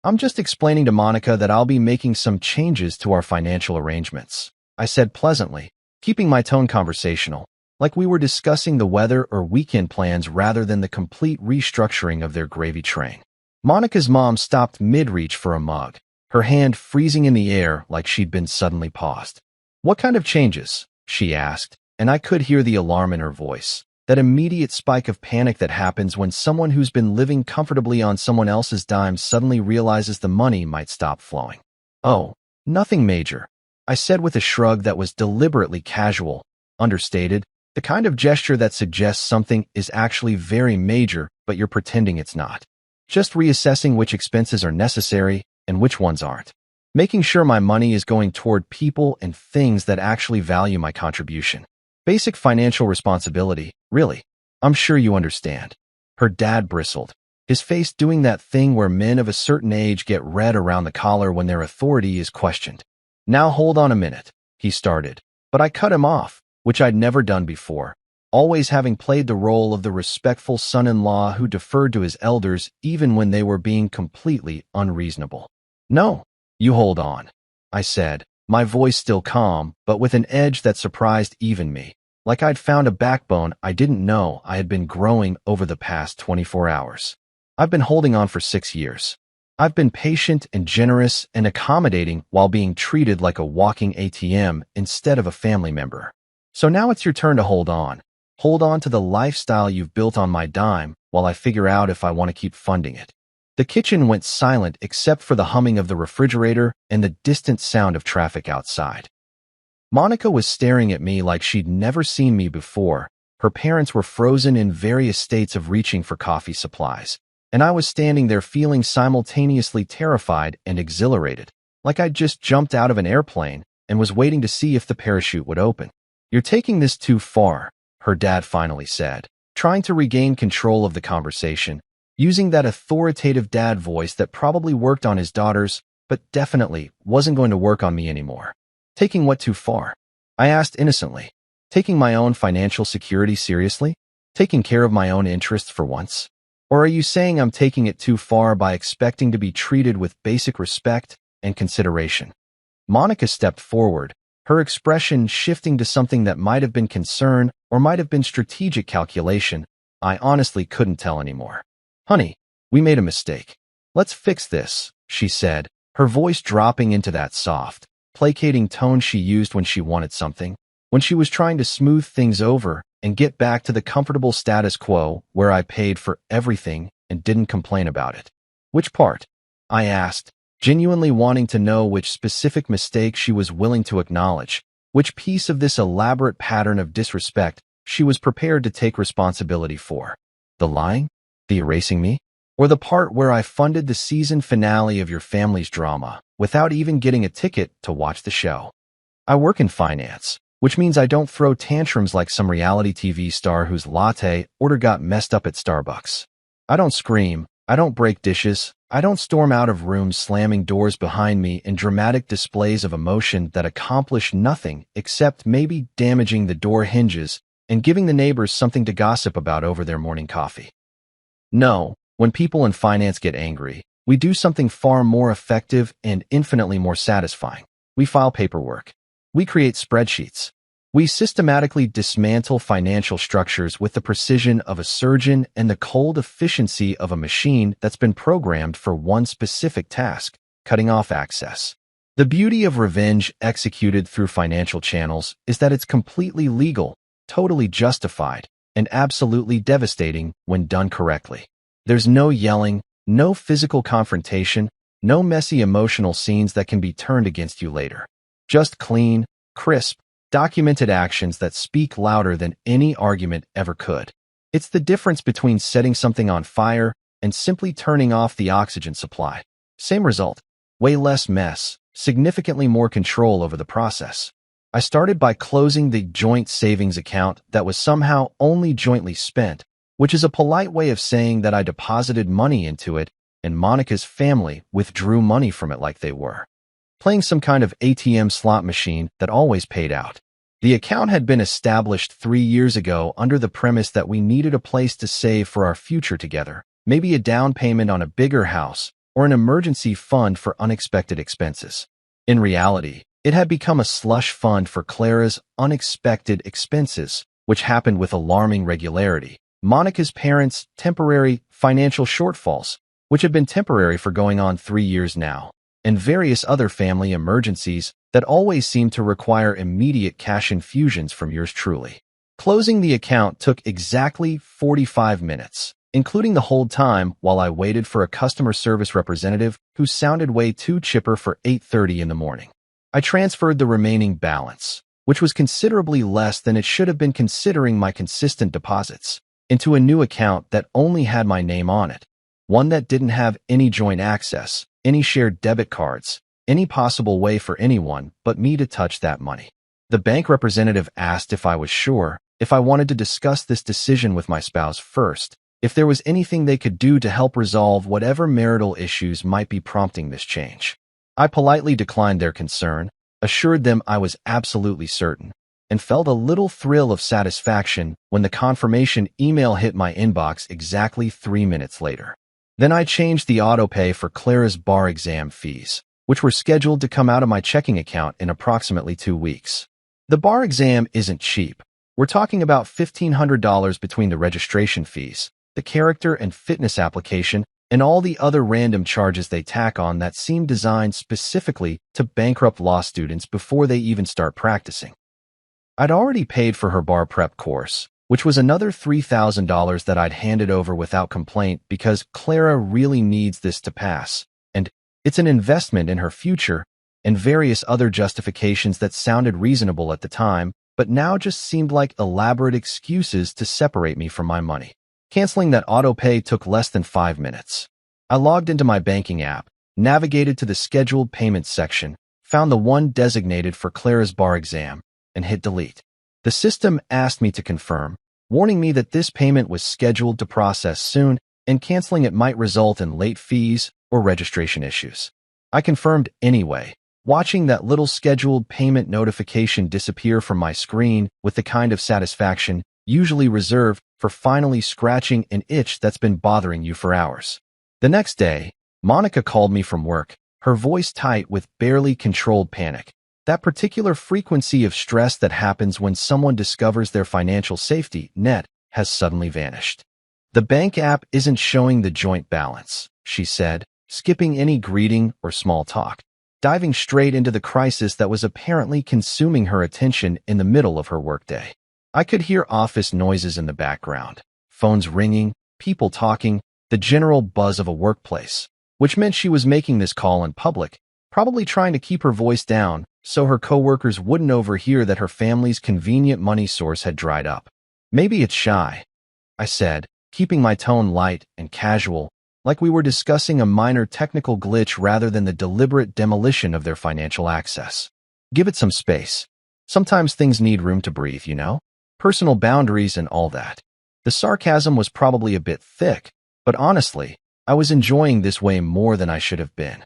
Speaker 1: "I'm just explaining to Monica that I'll be making some changes to our financial arrangements," I said pleasantly, keeping my tone conversational, like we were discussing the weather or weekend plans rather than the complete restructuring of their gravy train. Monica's mom stopped mid-reach for a mug, her hand freezing in the air like she'd been suddenly paused. "What kind of changes?" she asked, and I could hear the alarm in her voice, that immediate spike of panic that happens when someone who's been living comfortably on someone else's dime suddenly realizes the money might stop flowing. "Oh, nothing major," I said with a shrug that was deliberately casual, understated, the kind of gesture that suggests something is actually very major, but you're pretending it's not. "Just reassessing which expenses are necessary and which ones aren't. Making sure my money is going toward people and things that actually value my contribution. Basic financial responsibility, really. I'm sure you understand." Her dad bristled, his face doing that thing where men of a certain age get red around the collar when their authority is questioned. "Now hold on a minute," he started, but I cut him off, which I'd never done before, always having played the role of the respectful son-in-law who deferred to his elders even when they were being completely unreasonable. "No, you hold on," I said, my voice still calm, but with an edge that surprised even me, like I'd found a backbone I didn't know I had been growing over the past 24 hours. "I've been holding on for 6 years. I've been patient and generous and accommodating while being treated like a walking ATM instead of a family member. So now it's your turn to hold on. Hold on to the lifestyle you've built on my dime while I figure out if I want to keep funding it. The kitchen went silent except for the humming of the refrigerator and the distant sound of traffic outside. Monica was staring at me like she'd never seen me before. Her parents were frozen in various states of reaching for coffee supplies, and I was standing there feeling simultaneously terrified and exhilarated, like I'd just jumped out of an airplane and was waiting to see if the parachute would open. "You're taking this too far," her dad finally said, trying to regain control of the conversation, using that authoritative dad voice that probably worked on his daughters, but definitely wasn't going to work on me anymore. "Taking what too far?" I asked innocently. "Taking my own financial security seriously? Taking care of my own interests for once? Or are you saying I'm taking it too far by expecting to be treated with basic respect and consideration?" Monica stepped forward, her expression shifting to something that might have been concern or might have been strategic calculation. I honestly couldn't tell anymore. "Honey, we made a mistake. Let's fix this," she said, her voice dropping into that soft, placating tone she used when she wanted something, when she was trying to smooth things over and get back to the comfortable status quo where I paid for everything and didn't complain about it. "Which part?" I asked, genuinely wanting to know which specific mistake she was willing to acknowledge, which piece of this elaborate pattern of disrespect she was prepared to take responsibility for. The lying? The erasing me? Or the part where I funded the season finale of your family's drama without even getting a ticket to watch the show? "I work in finance, which means I don't throw tantrums like some reality TV star whose latte order got messed up at Starbucks. I don't scream, I don't break dishes, I don't storm out of rooms slamming doors behind me in dramatic displays of emotion that accomplish nothing except maybe damaging the door hinges and giving the neighbors something to gossip about over their morning coffee. No, when people in finance get angry, we do something far more effective and infinitely more satisfying. We file paperwork. We create spreadsheets. We systematically dismantle financial structures with the precision of a surgeon and the cold efficiency of a machine that's been programmed for one specific task, cutting off access. The beauty of revenge executed through financial channels is that it's completely legal, totally justified, and absolutely devastating when done correctly. There's no yelling, no physical confrontation, no messy emotional scenes that can be turned against you later. Just clean, crisp, documented actions that speak louder than any argument ever could. It's the difference between setting something on fire and simply turning off the oxygen supply. Same result, way less mess, significantly more control over the process. I started by closing the joint savings account that was somehow only jointly spent, which is a polite way of saying that I deposited money into it and Monica's family withdrew money from it like they were playing some kind of ATM slot machine that always paid out. The account had been established 3 years ago under the premise that we needed a place to save for our future together, maybe a down payment on a bigger house or an emergency fund for unexpected expenses. In reality, it had become a slush fund for Clara's unexpected expenses, which happened with alarming regularity. Monica's parents' temporary financial shortfalls, which had been temporary for going on 3 years now, and various other family emergencies that always seemed to require immediate cash infusions from yours truly. Closing the account took exactly 45 minutes, including the hold time while I waited for a customer service representative who sounded way too chipper for 8:30 in the morning. I transferred the remaining balance, which was considerably less than it should have been considering my consistent deposits, into a new account that only had my name on it, one that didn't have any joint access, any shared debit cards, any possible way for anyone but me to touch that money. The bank representative asked if I was sure, if I wanted to discuss this decision with my spouse first, if there was anything they could do to help resolve whatever marital issues might be prompting this change. I politely declined their concern, assured them I was absolutely certain, and felt a little thrill of satisfaction when the confirmation email hit my inbox exactly 3 minutes later. Then I changed the autopay for Clara's bar exam fees, which were scheduled to come out of my checking account in approximately 2 weeks. The bar exam isn't cheap. We're talking about $1,500 between the registration fees, the character and fitness application, and all the other random charges they tack on that seem designed specifically to bankrupt law students before they even start practicing. I'd already paid for her bar prep course, which was another $3,000 that I'd handed over without complaint because Clara really needs this to pass, and it's an investment in her future, and various other justifications that sounded reasonable at the time, but now just seemed like elaborate excuses to separate me from my money. Canceling that autopay took less than 5 minutes. I logged into my banking app, navigated to the scheduled payments section, found the one designated for Clara's bar exam, and hit delete. The system asked me to confirm, warning me that this payment was scheduled to process soon and canceling it might result in late fees or registration issues. I confirmed anyway, watching that little scheduled payment notification disappear from my screen with the kind of satisfaction usually reserved for finally scratching an itch that's been bothering you for hours. The next day, Monica called me from work, her voice tight with barely controlled panic. That particular frequency of stress that happens when someone discovers their financial safety net has suddenly vanished. The bank app isn't showing the joint balance, she said, skipping any greeting or small talk, diving straight into the crisis that was apparently consuming her attention in the middle of her workday. I could hear office noises in the background, phones ringing, people talking, the general buzz of a workplace, which meant she was making this call in public, probably trying to keep her voice down so her coworkers wouldn't overhear that her family's convenient money source had dried up. Maybe it's shy, I said, keeping my tone light and casual, like we were discussing a minor technical glitch rather than the deliberate demolition of their financial access. Give it some space. Sometimes things need room to breathe, you know? Personal boundaries and all that. The sarcasm was probably a bit thick, but honestly, I was enjoying this way more than I should have been.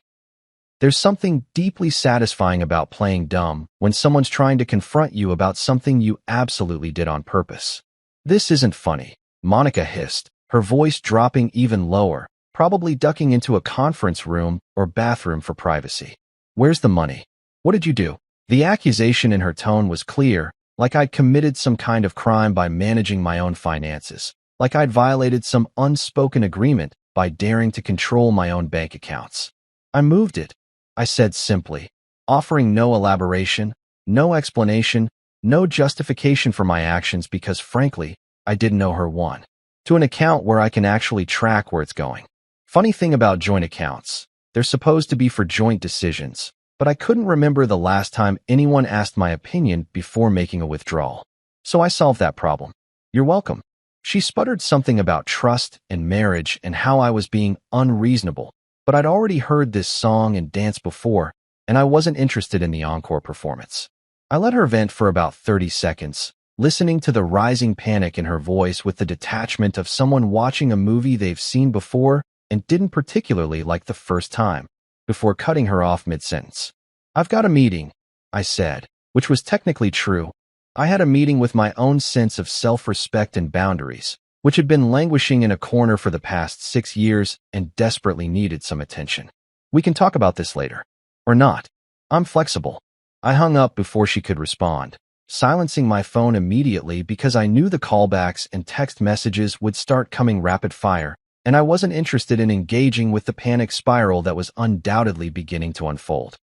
Speaker 1: There's something deeply satisfying about playing dumb when someone's trying to confront you about something you absolutely did on purpose. This isn't funny, Monica hissed, her voice dropping even lower, probably ducking into a conference room or bathroom for privacy. Where's the money? What did you do? The accusation in her tone was clear, like I'd committed some kind of crime by managing my own finances, like I'd violated some unspoken agreement by daring to control my own bank accounts. I moved it, I said simply, offering no elaboration, no explanation, no justification for my actions because, frankly, I didn't know her one. To an account where I can actually track where it's going. Funny thing about joint accounts, they're supposed to be for joint decisions, but I couldn't remember the last time anyone asked my opinion before making a withdrawal. So I solved that problem. You're welcome. She sputtered something about trust and marriage and how I was being unreasonable. But I'd already heard this song and dance before, and I wasn't interested in the encore performance. I let her vent for about 30 seconds, listening to the rising panic in her voice with the detachment of someone watching a movie they've seen before and didn't particularly like the first time, before cutting her off mid-sentence. I've got a meeting, I said, which was technically true. I had a meeting with my own sense of self-respect and boundaries, which had been languishing in a corner for the past 6 years and desperately needed some attention. We can talk about this later. Or not. I'm flexible. I hung up before she could respond, silencing my phone immediately because I knew the callbacks and text messages would start coming rapid fire, and I wasn't interested in engaging with the panic spiral that was undoubtedly beginning to unfold.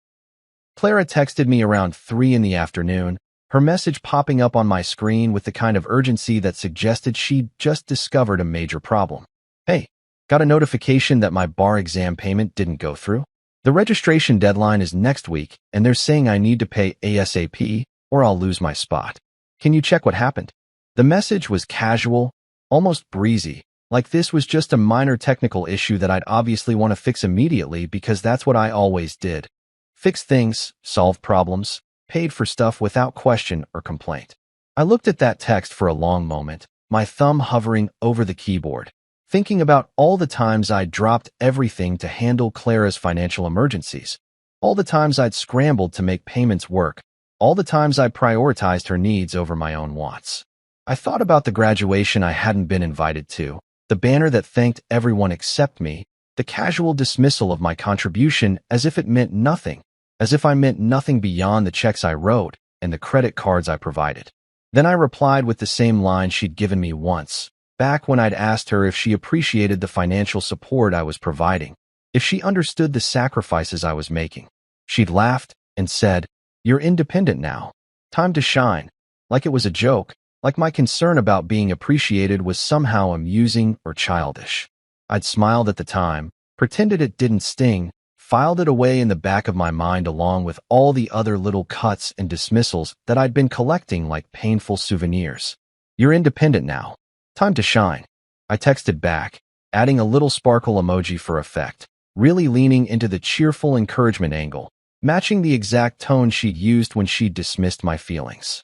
Speaker 1: Clara texted me around 3 in the afternoon, her message popping up on my screen with the kind of urgency that suggested she'd just discovered a major problem. Hey, got a notification that my bar exam payment didn't go through? The registration deadline is next week, and they're saying I need to pay ASAP or I'll lose my spot. Can you check what happened? The message was casual, almost breezy, like this was just a minor technical issue that I'd obviously want to fix immediately because that's what I always did. Fix things, solve problems, paid for stuff without question or complaint. I looked at that text for a long moment, my thumb hovering over the keyboard, thinking about all the times I'd dropped everything to handle Clara's financial emergencies, all the times I'd scrambled to make payments work, all the times I prioritized her needs over my own wants. I thought about the graduation I hadn't been invited to, the banner that thanked everyone except me, the casual dismissal of my contribution as if it meant nothing, as if I meant nothing beyond the checks I wrote and the credit cards I provided. Then I replied with the same line she'd given me once, back when I'd asked her if she appreciated the financial support I was providing, if she understood the sacrifices I was making. She'd laughed and said, "You're independent now. Time to shine." Like it was a joke, like my concern about being appreciated was somehow amusing or childish. I'd smiled at the time, pretended it didn't sting, filed it away in the back of my mind along with all the other little cuts and dismissals that I'd been collecting like painful souvenirs. "You're independent now. Time to shine." I texted back, adding a little sparkle emoji for effect, really leaning into the cheerful encouragement angle, matching the exact tone she'd used when she'd dismissed my feelings.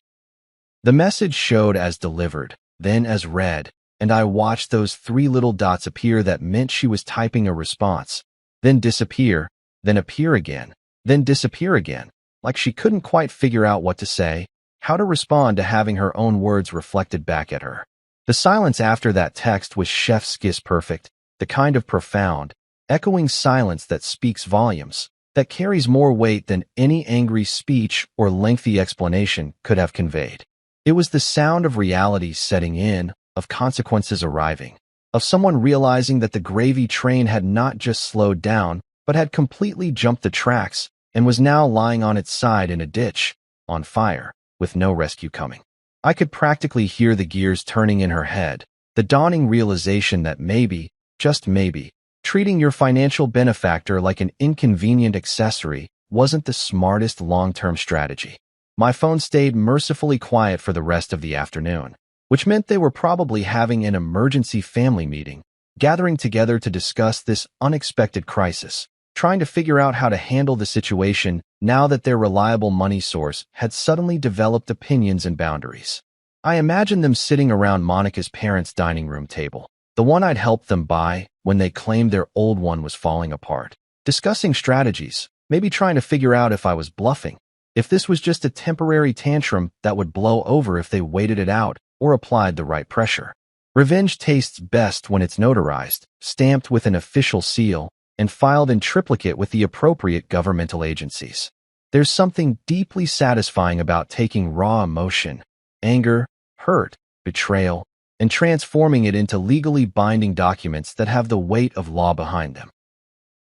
Speaker 1: The message showed as delivered, then as read, and I watched those 3 little dots appear that meant she was typing a response, then disappear, then appear again, then disappear again, like she couldn't quite figure out what to say, how to respond to having her own words reflected back at her. The silence after that text was chef's kiss perfect, the kind of profound, echoing silence that speaks volumes, that carries more weight than any angry speech or lengthy explanation could have conveyed. It was the sound of reality setting in, of consequences arriving, of someone realizing that the gravy train had not just slowed down, but had completely jumped the tracks and was now lying on its side in a ditch, on fire, with no rescue coming. I could practically hear the gears turning in her head, the dawning realization that maybe, just maybe, treating your financial benefactor like an inconvenient accessory wasn't the smartest long-term strategy. My phone stayed mercifully quiet for the rest of the afternoon, which meant they were probably having an emergency family meeting, gathering together to discuss this unexpected crisis, trying to figure out how to handle the situation now that their reliable money source had suddenly developed opinions and boundaries. I imagined them sitting around Monica's parents' dining room table, the one I'd helped them buy when they claimed their old one was falling apart, discussing strategies, maybe trying to figure out if I was bluffing, if this was just a temporary tantrum that would blow over if they waited it out or applied the right pressure. Revenge tastes best when it's notarized, stamped with an official seal, and filed in triplicate with the appropriate governmental agencies. There's something deeply satisfying about taking raw emotion, anger, hurt, betrayal, and transforming it into legally binding documents that have the weight of law behind them.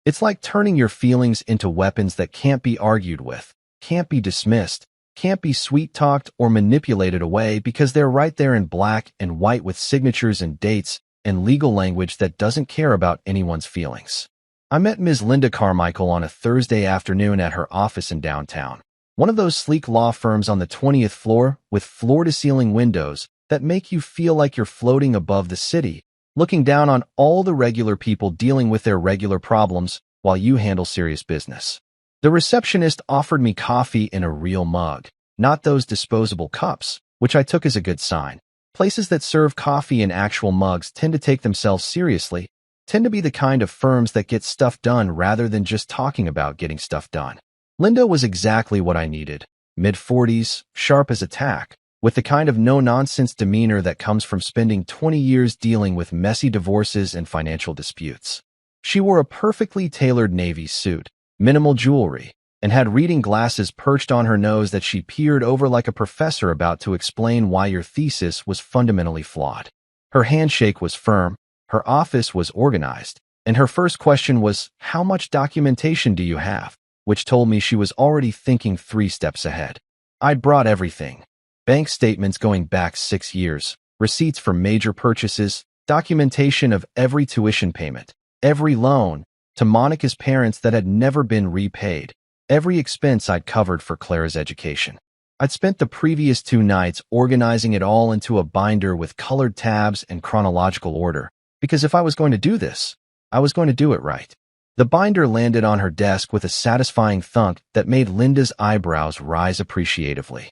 Speaker 1: It's like turning your feelings into weapons that can't be argued with, can't be dismissed, can't be sweet-talked or manipulated away because they're right there in black and white with signatures and dates and legal language that doesn't care about anyone's feelings. I met Ms. Linda Carmichael on a Thursday afternoon at her office in downtown, one of those sleek law firms on the 20th floor with floor-to-ceiling windows that make you feel like you're floating above the city, looking down on all the regular people dealing with their regular problems while you handle serious business. The receptionist offered me coffee in a real mug, not those disposable cups, which I took as a good sign. Places that serve coffee in actual mugs tend to take themselves seriously, tend to be the kind of firms that get stuff done rather than just talking about getting stuff done. Linda was exactly what I needed, mid-40s, sharp as a tack, with the kind of no-nonsense demeanor that comes from spending 20 years dealing with messy divorces and financial disputes. She wore a perfectly tailored navy suit, minimal jewelry, and had reading glasses perched on her nose that she peered over like a professor about to explain why your thesis was fundamentally flawed. Her handshake was firm, her office was organized, and her first question was, "How much documentation do you have?" which told me she was already thinking 3 steps ahead. I'd brought everything. Bank statements going back 6 years, receipts for major purchases, documentation of every tuition payment, every loan, to Monica's parents that had never been repaid, every expense I'd covered for Clara's education. I'd spent the previous 2 nights organizing it all into a binder with colored tabs and chronological order, because if I was going to do this, I was going to do it right. The binder landed on her desk with a satisfying thunk that made Linda's eyebrows rise appreciatively.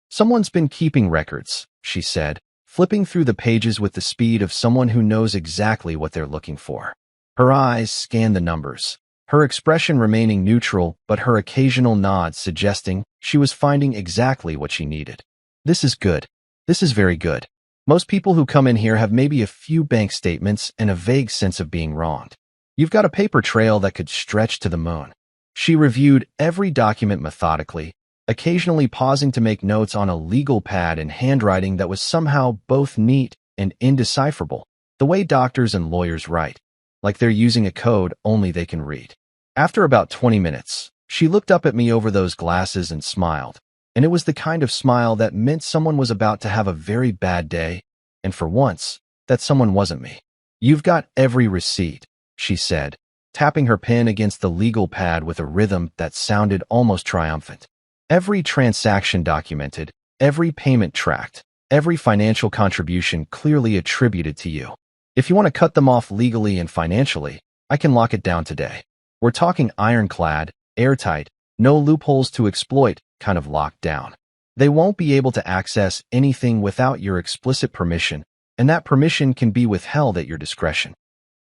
Speaker 1: "Someone's been keeping records," she said, flipping through the pages with the speed of someone who knows exactly what they're looking for. Her eyes scanned the numbers, her expression remaining neutral but her occasional nod suggesting she was finding exactly what she needed. "This is good. This is very good. Most people who come in here have maybe a few bank statements and a vague sense of being wronged. You've got a paper trail that could stretch to the moon." She reviewed every document methodically, occasionally pausing to make notes on a legal pad in handwriting that was somehow both neat and indecipherable, the way doctors and lawyers write, like they're using a code only they can read. After about 20 minutes, she looked up at me over those glasses and smiled, and it was the kind of smile that meant someone was about to have a very bad day, and for once, that someone wasn't me. "You've got every receipt," she said, tapping her pen against the legal pad with a rhythm that sounded almost triumphant. "Every transaction documented, every payment tracked, every financial contribution clearly attributed to you. If you want to cut them off legally and financially, I can lock it down today. We're talking ironclad, airtight, no loopholes to exploit kind of lockdown. They won't be able to access anything without your explicit permission, and that permission can be withheld at your discretion."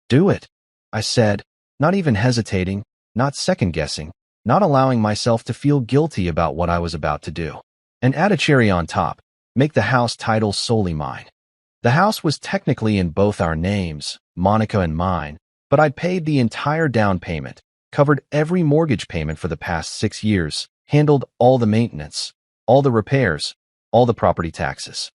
Speaker 1: "Do it," I said, not even hesitating, not second-guessing, not allowing myself to feel guilty about what I was about to do. And add a cherry on top, make the house title solely mine. The house was technically in both our names, Monica and mine, but I'd paid the entire down payment, covered every mortgage payment for the past 6 years, handled all the maintenance, all the repairs, all the property taxes.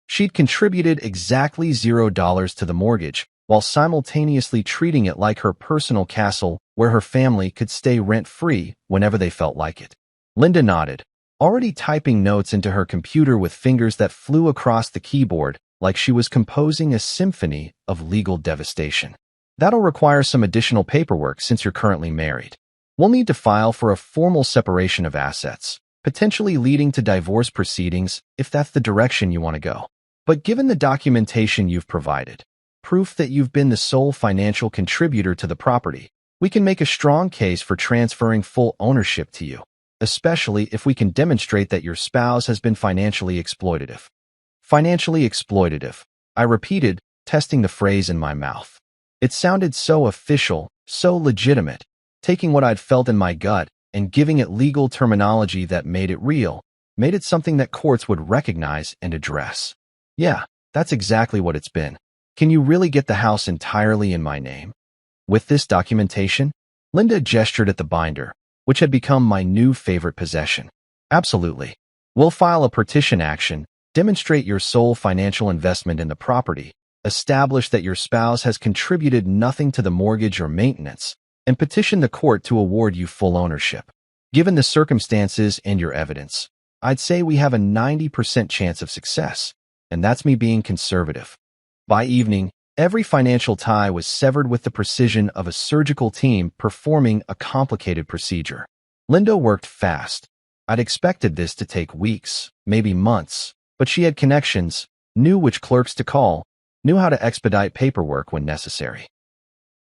Speaker 1: She'd contributed exactly $0 to the mortgage, while simultaneously treating it like her personal castle where her family could stay rent-free whenever they felt like it. Linda nodded, already typing notes into her computer with fingers that flew across the keyboard like she was composing a symphony of legal devastation. "That'll require some additional paperwork since you're currently married. We'll need to file for a formal separation of assets, potentially leading to divorce proceedings if that's the direction you want to go. But given the documentation you've provided, proof that you've been the sole financial contributor to the property, we can make a strong case for transferring full ownership to you, especially if we can demonstrate that your spouse has been financially exploitative." "Financially exploitative," I repeated, testing the phrase in my mouth. It sounded so official, so legitimate, taking what I'd felt in my gut and giving it legal terminology that made it real, made it something that courts would recognize and address. "Yeah, that's exactly what it's been. Can you really get the house entirely in my name?" With this documentation, Linda gestured at the binder, which had become my new favorite possession. "Absolutely. We'll file a partition action, demonstrate your sole financial investment in the property, establish that your spouse has contributed nothing to the mortgage or maintenance, and petition the court to award you full ownership. Given the circumstances and your evidence, I'd say we have a 90% chance of success, and that's me being conservative." By evening, every financial tie was severed with the precision of a surgical team performing a complicated procedure. Linda worked fast. I'd expected this to take weeks, maybe months, but she had connections, knew which clerks to call, knew how to expedite paperwork when necessary.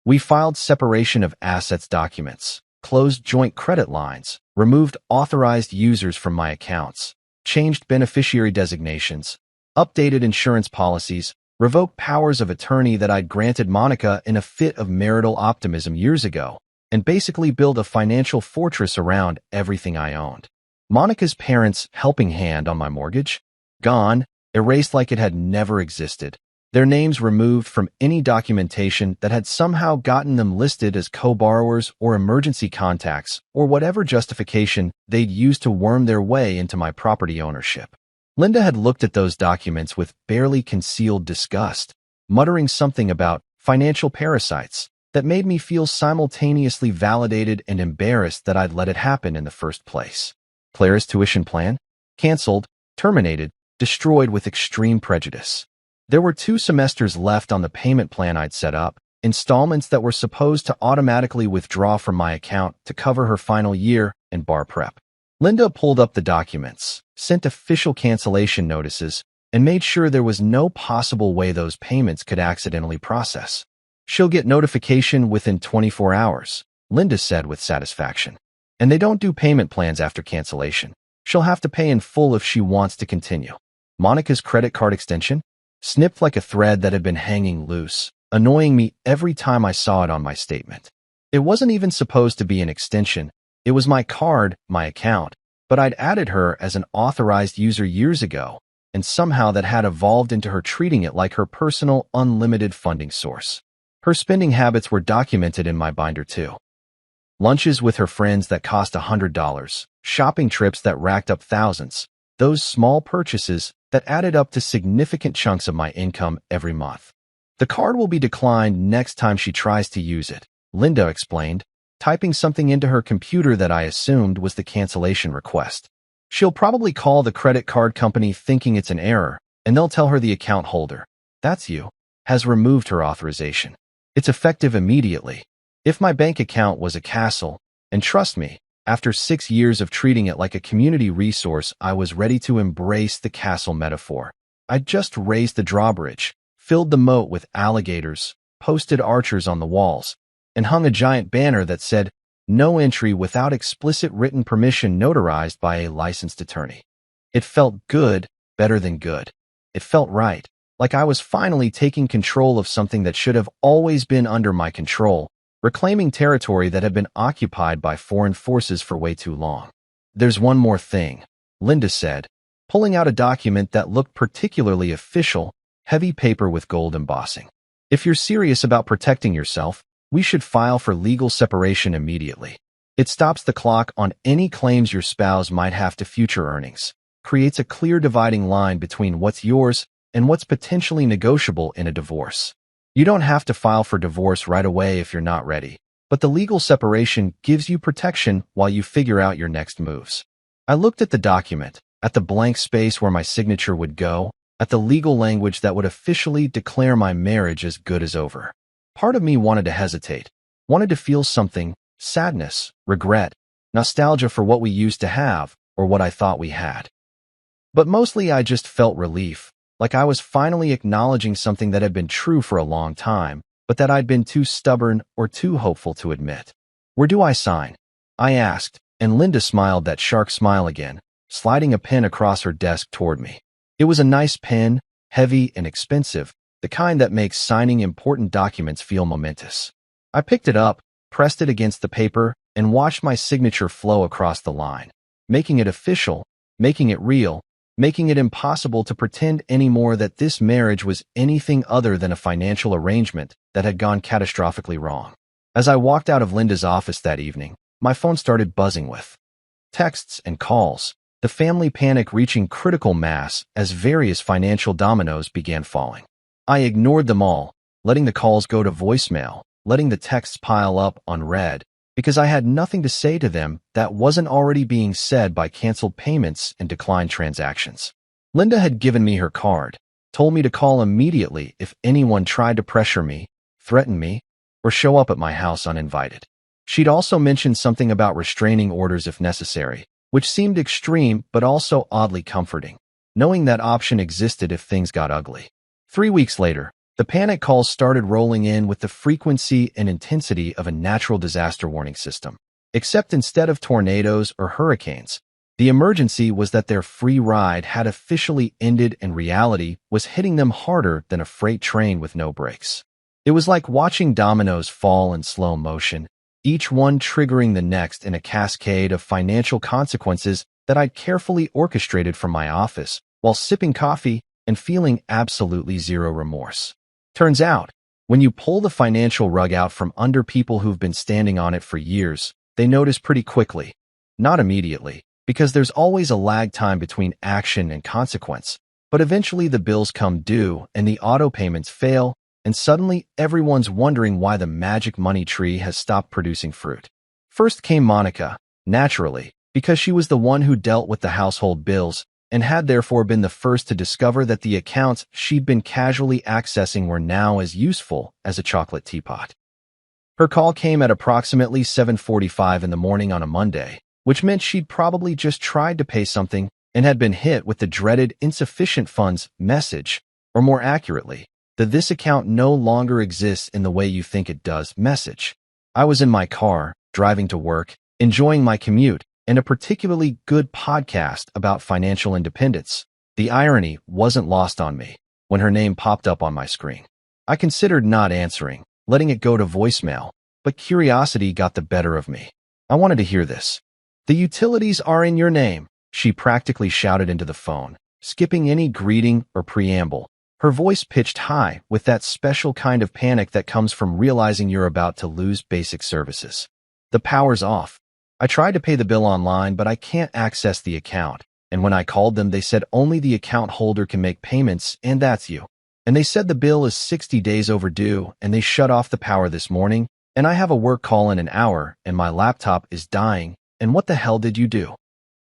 Speaker 1: We filed separation of assets documents, closed joint credit lines, removed authorized users from my accounts, changed beneficiary designations, updated insurance policies, revoked powers of attorney that I'd granted Monica in a fit of marital optimism years ago, and basically built a financial fortress around everything I owned. Monica's parents' helping hand on my mortgage? Gone, erased like it had never existed. Their names removed from any documentation that had somehow gotten them listed as co-borrowers or emergency contacts or whatever justification they'd used to worm their way into my property ownership. Linda had looked at those documents with barely concealed disgust, muttering something about financial parasites that made me feel simultaneously validated and embarrassed that I'd let it happen in the first place. Claire's tuition plan? Canceled, terminated, destroyed with extreme prejudice. There were 2 semesters left on the payment plan I'd set up, installments that were supposed to automatically withdraw from my account to cover her final year and bar prep. Linda pulled up the documents, sent official cancellation notices, and made sure there was no possible way those payments could accidentally process. "She'll get notification within 24 hours, Linda said with satisfaction. "And they don't do payment plans after cancellation. She'll have to pay in full if she wants to continue." Monica's credit card extension? Snipped like a thread that had been hanging loose, annoying me every time I saw it on my statement. It wasn't even supposed to be an extension. It was my card, my account, but I'd added her as an authorized user years ago, and somehow that had evolved into her treating it like her personal, unlimited funding source. Her spending habits were documented in my binder too. Lunches with her friends that cost $100, shopping trips that racked up thousands. Those small purchases that added up to significant chunks of my income every month. The card will be declined next time she tries to use it, Linda explained, typing something into her computer that I assumed was the cancellation request. She'll probably call the credit card company thinking it's an error, and they'll tell her the account holder, that's you, has removed her authorization. It's effective immediately. If my bank account was a castle, and trust me, after 6 years of treating it like a community resource, I was ready to embrace the castle metaphor. I'd just raised the drawbridge, filled the moat with alligators, posted archers on the walls, and hung a giant banner that said, "No entry without explicit written permission notarized by a licensed attorney." It felt good, better than good. It felt right, like I was finally taking control of something that should have always been under my control, reclaiming territory that had been occupied by foreign forces for way too long. "There's one more thing," Linda said, pulling out a document that looked particularly official, heavy paper with gold embossing. "If you're serious about protecting yourself, we should file for legal separation immediately. It stops the clock on any claims your spouse might have to future earnings, creates a clear dividing line between what's yours and what's potentially negotiable in a divorce. You don't have to file for divorce right away if you're not ready, but the legal separation gives you protection while you figure out your next moves." I looked at the document, at the blank space where my signature would go, at the legal language that would officially declare my marriage as good as over. Part of me wanted to hesitate, wanted to feel something, sadness, regret, nostalgia for what we used to have or what I thought we had. But mostly I just felt relief, like I was finally acknowledging something that had been true for a long time, but that I'd been too stubborn or too hopeful to admit. "Where do I sign?" I asked, and Linda smiled that shark smile again, sliding a pen across her desk toward me. It was a nice pen, heavy and expensive, the kind that makes signing important documents feel momentous. I picked it up, pressed it against the paper, and watched my signature flow across the line, making it official, making it real, making it impossible to pretend anymore that this marriage was anything other than a financial arrangement that had gone catastrophically wrong. As I walked out of Linda's office that evening, my phone started buzzing with texts and calls, the family panic reaching critical mass as various financial dominoes began falling. I ignored them all, letting the calls go to voicemail, letting the texts pile up unread, because I had nothing to say to them that wasn't already being said by canceled payments and declined transactions. Linda had given me her card, told me to call immediately if anyone tried to pressure me, threaten me, or show up at my house uninvited. She'd also mentioned something about restraining orders if necessary, which seemed extreme but also oddly comforting, knowing that option existed if things got ugly. 3 weeks later, the panic calls started rolling in with the frequency and intensity of a natural disaster warning system. Except instead of tornadoes or hurricanes, the emergency was that their free ride had officially ended and reality was hitting them harder than a freight train with no brakes. It was like watching dominoes fall in slow motion, each one triggering the next in a cascade of financial consequences that I'd carefully orchestrated from my office while sipping coffee and feeling absolutely zero remorse. Turns out, when you pull the financial rug out from under people who've been standing on it for years, they notice pretty quickly. Not immediately, because there's always a lag time between action and consequence, but eventually the bills come due and the auto payments fail, and suddenly everyone's wondering why the magic money tree has stopped producing fruit. First came Monica, naturally, because she was the one who dealt with the household bills, and had therefore been the first to discover that the accounts she'd been casually accessing were now as useful as a chocolate teapot. Her call came at approximately 7:45 in the morning on a Monday, which meant she'd probably just tried to pay something and had been hit with the dreaded insufficient funds message, or more accurately, the "this account no longer exists in the way you think it does" message. I was in my car, driving to work, enjoying my commute, and a particularly good podcast about financial independence. The irony wasn't lost on me when her name popped up on my screen. I considered not answering, letting it go to voicemail, but curiosity got the better of me. I wanted to hear this. "The utilities are in your name," she practically shouted into the phone, skipping any greeting or preamble, her voice pitched high with that special kind of panic that comes from realizing you're about to lose basic services. "The power's off. I tried to pay the bill online, but I can't access the account. And when I called them, they said only the account holder can make payments, and that's you. And they said the bill is 60 days overdue, and they shut off the power this morning, and I have a work call in an hour, and my laptop is dying, and what the hell did you do?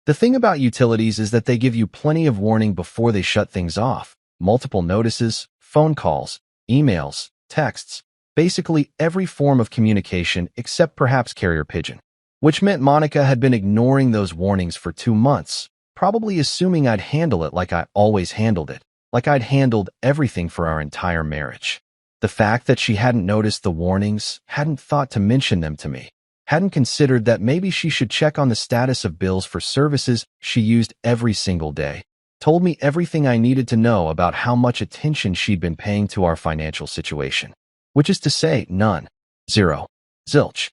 Speaker 1: The thing about utilities is that they give you plenty of warning before they shut things off. Multiple notices, phone calls, emails, texts, basically every form of communication except perhaps carrier pigeon. Which meant Monica had been ignoring those warnings for 2 months, probably assuming I'd handle it like I always handled it, like I'd handled everything for our entire marriage. The fact that she hadn't noticed the warnings, hadn't thought to mention them to me, hadn't considered that maybe she should check on the status of bills for services she used every single day, told me everything I needed to know about how much attention she'd been paying to our financial situation. Which is to say, none. Zero. Zilch.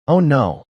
Speaker 1: Oh no,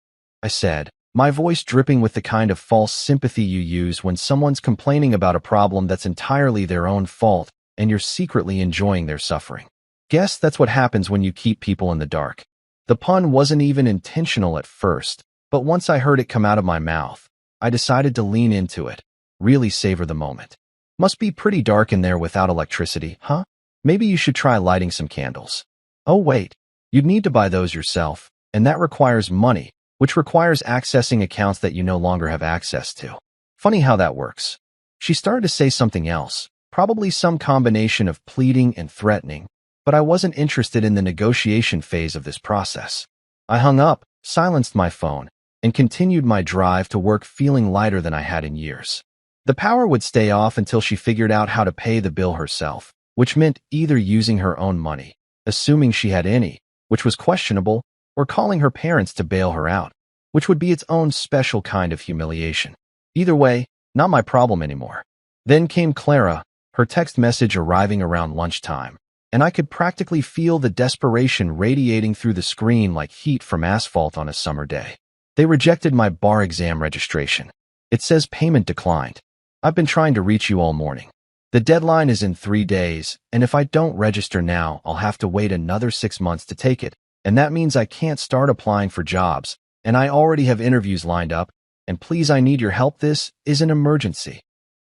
Speaker 1: I said, my voice dripping with the kind of false sympathy you use when someone's complaining about a problem that's entirely their own fault and you're secretly enjoying their suffering. Guess that's what happens when you keep people in the dark. The pun wasn't even intentional at first, but once I heard it come out of my mouth, I decided to lean into it, really savor the moment. Must be pretty dark in there without electricity, huh? Maybe you should try lighting some candles. Oh wait, you'd need to buy those yourself, and that requires money, which requires accessing accounts that you no longer have access to. Funny how that works. She started to say something else, probably some combination of pleading and threatening, but I wasn't interested in the negotiation phase of this process. I hung up, silenced my phone, and continued my drive to work feeling lighter than I had in years. The power would stay off until she figured out how to pay the bill herself, which meant either using her own money, assuming she had any, which was questionable, or calling her parents to bail her out, which would be its own special kind of humiliation. Either way, not my problem anymore. Then came Clara, her text message arriving around lunchtime, and I could practically feel the desperation radiating through the screen like heat from asphalt on a summer day. They rejected my bar exam registration. It says payment declined. I've been trying to reach you all morning. The deadline is in 3 days, and if I don't register now, I'll have to wait another 6 months to take it, and that means I can't start applying for jobs, and I already have interviews lined up, and please, I need your help. This is an emergency.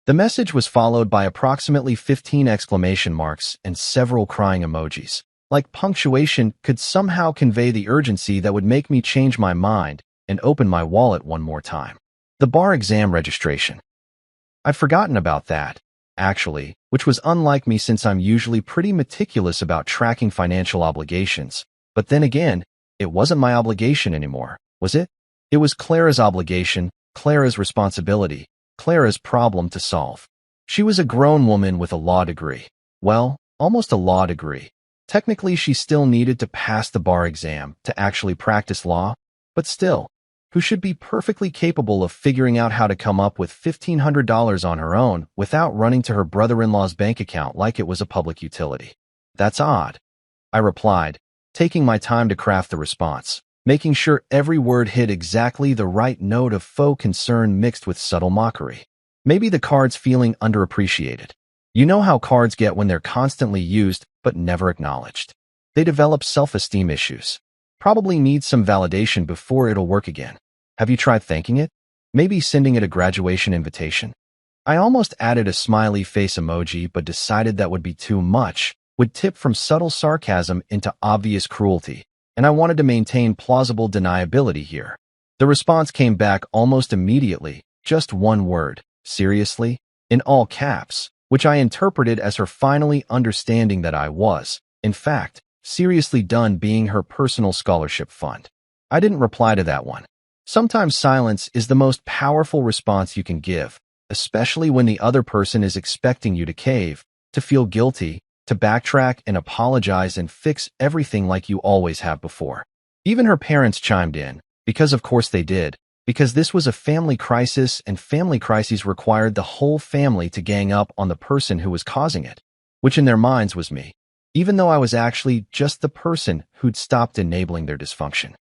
Speaker 1: The message was followed by approximately 15 exclamation marks and several crying emojis. Like punctuation could somehow convey the urgency that would make me change my mind and open my wallet one more time. The bar exam registration. I'd forgotten about that, actually, which was unlike me since I'm usually pretty meticulous about tracking financial obligations. But then again, it wasn't my obligation anymore, was it? It was Clara's obligation, Clara's responsibility, Clara's problem to solve. She was a grown woman with a law degree. Well, almost a law degree. Technically, she still needed to pass the bar exam to actually practice law, but still, who should be perfectly capable of figuring out how to come up with $1,500 on her own without running to her brother-in-law's bank account like it was a public utility. That's odd, I replied, taking my time to craft the response, making sure every word hit exactly the right note of faux concern mixed with subtle mockery. Maybe the card's feeling underappreciated. You know how cards get when they're constantly used but never acknowledged. They develop self-esteem issues. Probably need some validation before it'll work again. Have you tried thanking it? Maybe sending it a graduation invitation? I almost added a smiley face emoji but decided that would be too much, would tip from subtle sarcasm into obvious cruelty, and I wanted to maintain plausible deniability here. The response came back almost immediately, just one word, seriously, in all caps, which I interpreted as her finally understanding that I was, in fact, seriously done being her personal scholarship fund. I didn't reply to that one. Sometimes silence is the most powerful response you can give, especially when the other person is expecting you to cave, to feel guilty, to backtrack and apologize and fix everything like you always have before. Even her parents chimed in, because of course they did, because this was a family crisis and family crises required the whole family to gang up on the person who was causing it, which in their minds was me, even though I was actually just the person who'd stopped enabling their dysfunction.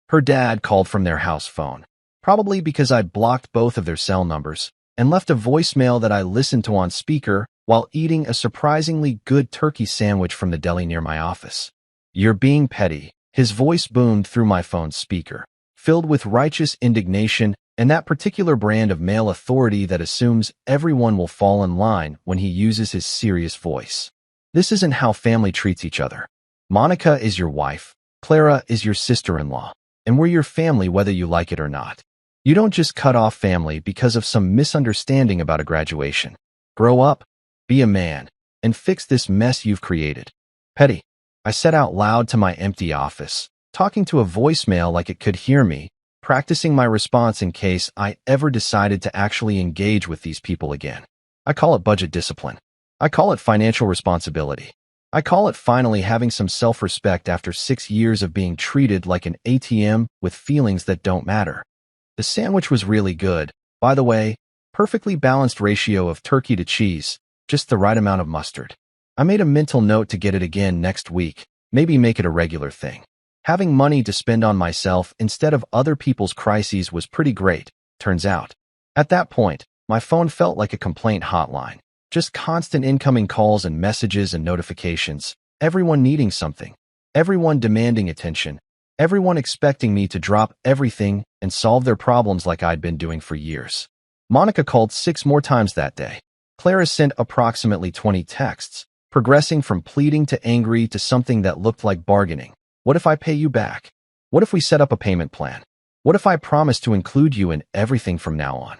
Speaker 1: Her dad called from their house phone, probably because I'd blocked both of their cell numbers, and left a voicemail that I listened to on speaker while eating a surprisingly good turkey sandwich from the deli near my office. "You're being petty," his voice boomed through my phone's speaker, filled with righteous indignation and that particular brand of male authority that assumes everyone will fall in line when he uses his serious voice. This isn't how family treats each other. Monica is your wife, Clara is your sister-in-law, and we're your family whether you like it or not. You don't just cut off family because of some misunderstanding about a graduation. Grow up, be a man, and fix this mess you've created. Petty. I said out loud to my empty office, talking to a voicemail like it could hear me, practicing my response in case I ever decided to actually engage with these people again. I call it budget discipline. I call it financial responsibility. I call it finally having some self-respect after 6 years of being treated like an ATM with feelings that don't matter. The sandwich was really good, by the way, perfectly balanced ratio of turkey to cheese, just the right amount of mustard. I made a mental note to get it again next week, maybe make it a regular thing. Having money to spend on myself instead of other people's crises was pretty great, turns out. At that point, my phone felt like a complaint hotline. Just constant incoming calls and messages and notifications, everyone needing something, everyone demanding attention, everyone expecting me to drop everything and solve their problems like I'd been doing for years. Monica called 6 more times that day. Clara sent approximately 20 texts, progressing from pleading to angry to something that looked like bargaining. What if I pay you back? What if we set up a payment plan? What if I promise to include you in everything from now on?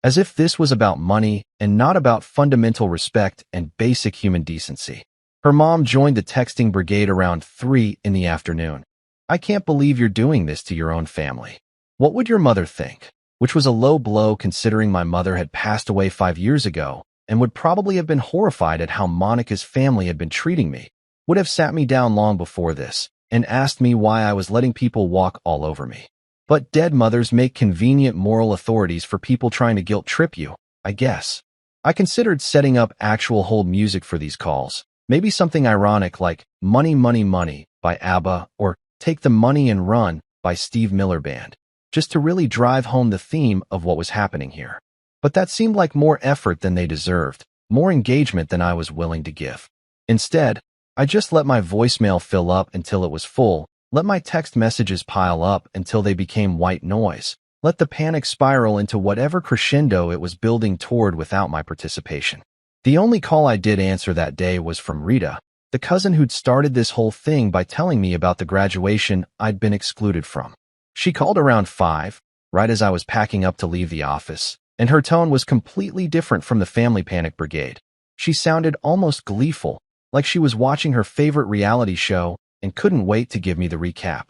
Speaker 1: As if this was about money and not about fundamental respect and basic human decency. Her mom joined the texting brigade around 3 in the afternoon. I can't believe you're doing this to your own family. What would your mother think? Which was a low blow considering my mother had passed away 5 years ago and would probably have been horrified at how Monica's family had been treating me, would have sat me down long before this and asked me why I was letting people walk all over me. But dead mothers make convenient moral authorities for people trying to guilt trip you, I guess. I considered setting up actual hold music for these calls, maybe something ironic like Money, Money, Money by ABBA or Take the Money and Run by Steve Miller Band, just to really drive home the theme of what was happening here. But that seemed like more effort than they deserved, more engagement than I was willing to give. Instead, I just let my voicemail fill up until it was full, let my text messages pile up until they became white noise, let the panic spiral into whatever crescendo it was building toward without my participation. The only call I did answer that day was from Rita, the cousin who'd started this whole thing by telling me about the graduation I'd been excluded from. She called around 5, right as I was packing up to leave the office, and her tone was completely different from the family panic brigade. She sounded almost gleeful, like she was watching her favorite reality show and couldn't wait to give me the recap.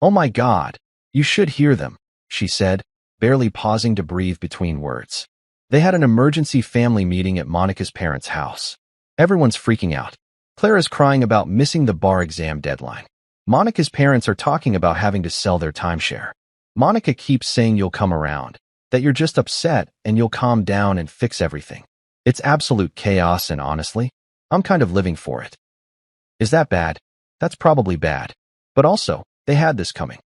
Speaker 1: "Oh my God, you should hear them," she said, barely pausing to breathe between words. They had an emergency family meeting at Monica's parents' house. Everyone's freaking out. Clara's crying about missing the bar exam deadline. Monica's parents are talking about having to sell their timeshare. Monica keeps saying you'll come around, that you're just upset and you'll calm down and fix everything. It's absolute chaos and honestly, I'm kind of living for it. Is that bad? That's probably bad. But also, they had this coming.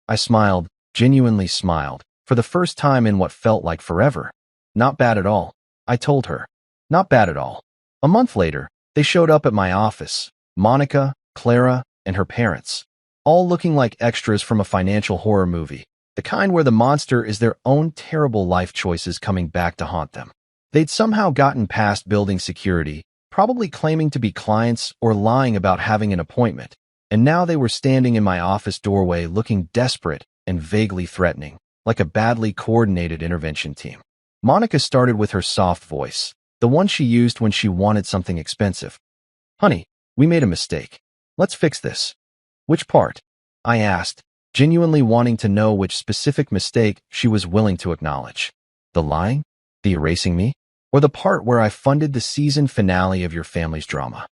Speaker 1: I smiled, genuinely smiled, for the first time in what felt like forever. Not bad at all, I told her. Not bad at all. A month later, they showed up at my office, Monica, Clara, and her parents, all looking like extras from a financial horror movie, the kind where the monster is their own terrible life choices coming back to haunt them. They'd somehow gotten past building security, probably claiming to be clients or lying about having an appointment, and now they were standing in my office doorway looking desperate and vaguely threatening, like a badly coordinated intervention team. Monica started with her soft voice, the one she used when she wanted something expensive. "Honey, we made a mistake. Let's fix this." "Which part?" I asked, genuinely wanting to know which specific mistake she was willing to acknowledge. The lying? The erasing me? Or the part where I funded the season finale of your family's drama?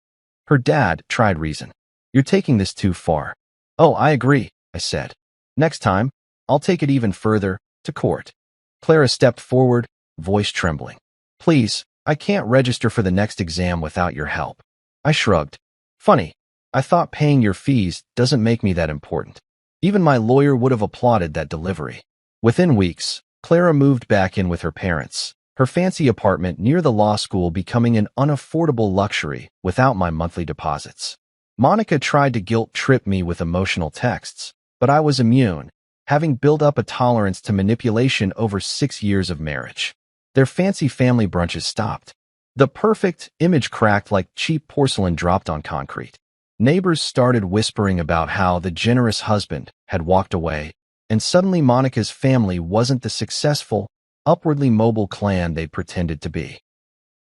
Speaker 1: Her dad tried reason. "You're taking this too far." "Oh, I agree," I said. "Next time, I'll take it even further, to court." Clara stepped forward, voice trembling. "Please, I can't register for the next exam without your help." I shrugged. "Funny, I thought paying your fees doesn't make me that important." Even my lawyer would have applauded that delivery. Within weeks, Clara moved back in with her parents, her fancy apartment near the law school becoming an unaffordable luxury without my monthly deposits. Monica tried to guilt-trip me with emotional texts, but I was immune, having built up a tolerance to manipulation over 6 years of marriage. Their fancy family brunches stopped. The perfect image cracked like cheap porcelain dropped on concrete. Neighbors started whispering about how the generous husband had walked away, and suddenly Monica's family wasn't the successful, upwardly mobile clan they pretended to be.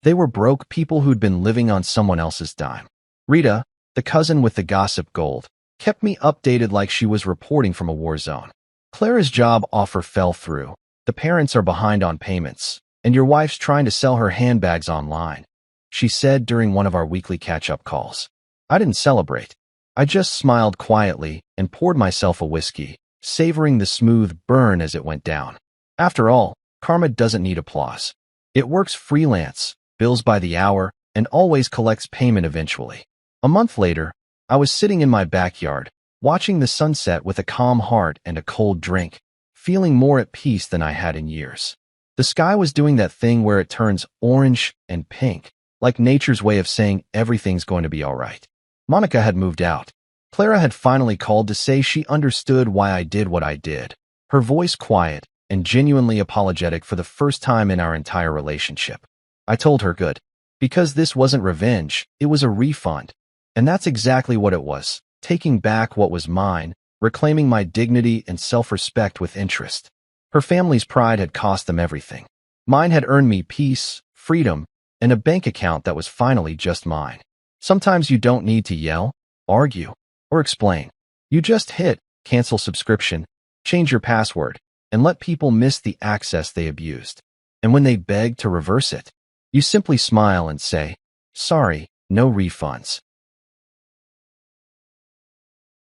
Speaker 1: They were broke people who'd been living on someone else's dime. Rita, the cousin with the gossip gold, kept me updated like she was reporting from a war zone. Clara's job offer fell through. The parents are behind on payments, and your wife's trying to sell her handbags online, she said during one of our weekly catch-up calls. I didn't celebrate. I just smiled quietly and poured myself a whiskey, savoring the smooth burn as it went down. After all, karma doesn't need applause. It works freelance, bills by the hour, and always collects payment eventually. A month later, I was sitting in my backyard, watching the sunset with a calm heart and a cold drink, feeling more at peace than I had in years. The sky was doing that thing where it turns orange and pink, like nature's way of saying everything's going to be all right. Monica had moved out. Clara had finally called to say she understood why I did what I did, her voice quiet and genuinely apologetic for the first time in our entire relationship. I told her good, because this wasn't revenge, it was a refund. And that's exactly what it was, taking back what was mine, reclaiming my dignity and self-respect with interest. Her family's pride had cost them everything. Mine had earned me peace, freedom, and a bank account that was finally just mine. Sometimes you don't need to yell, argue, or explain. You just hit cancel subscription, change your password, and let people miss the access they abused. And when they beg to reverse it, you simply smile and say, sorry, no refunds.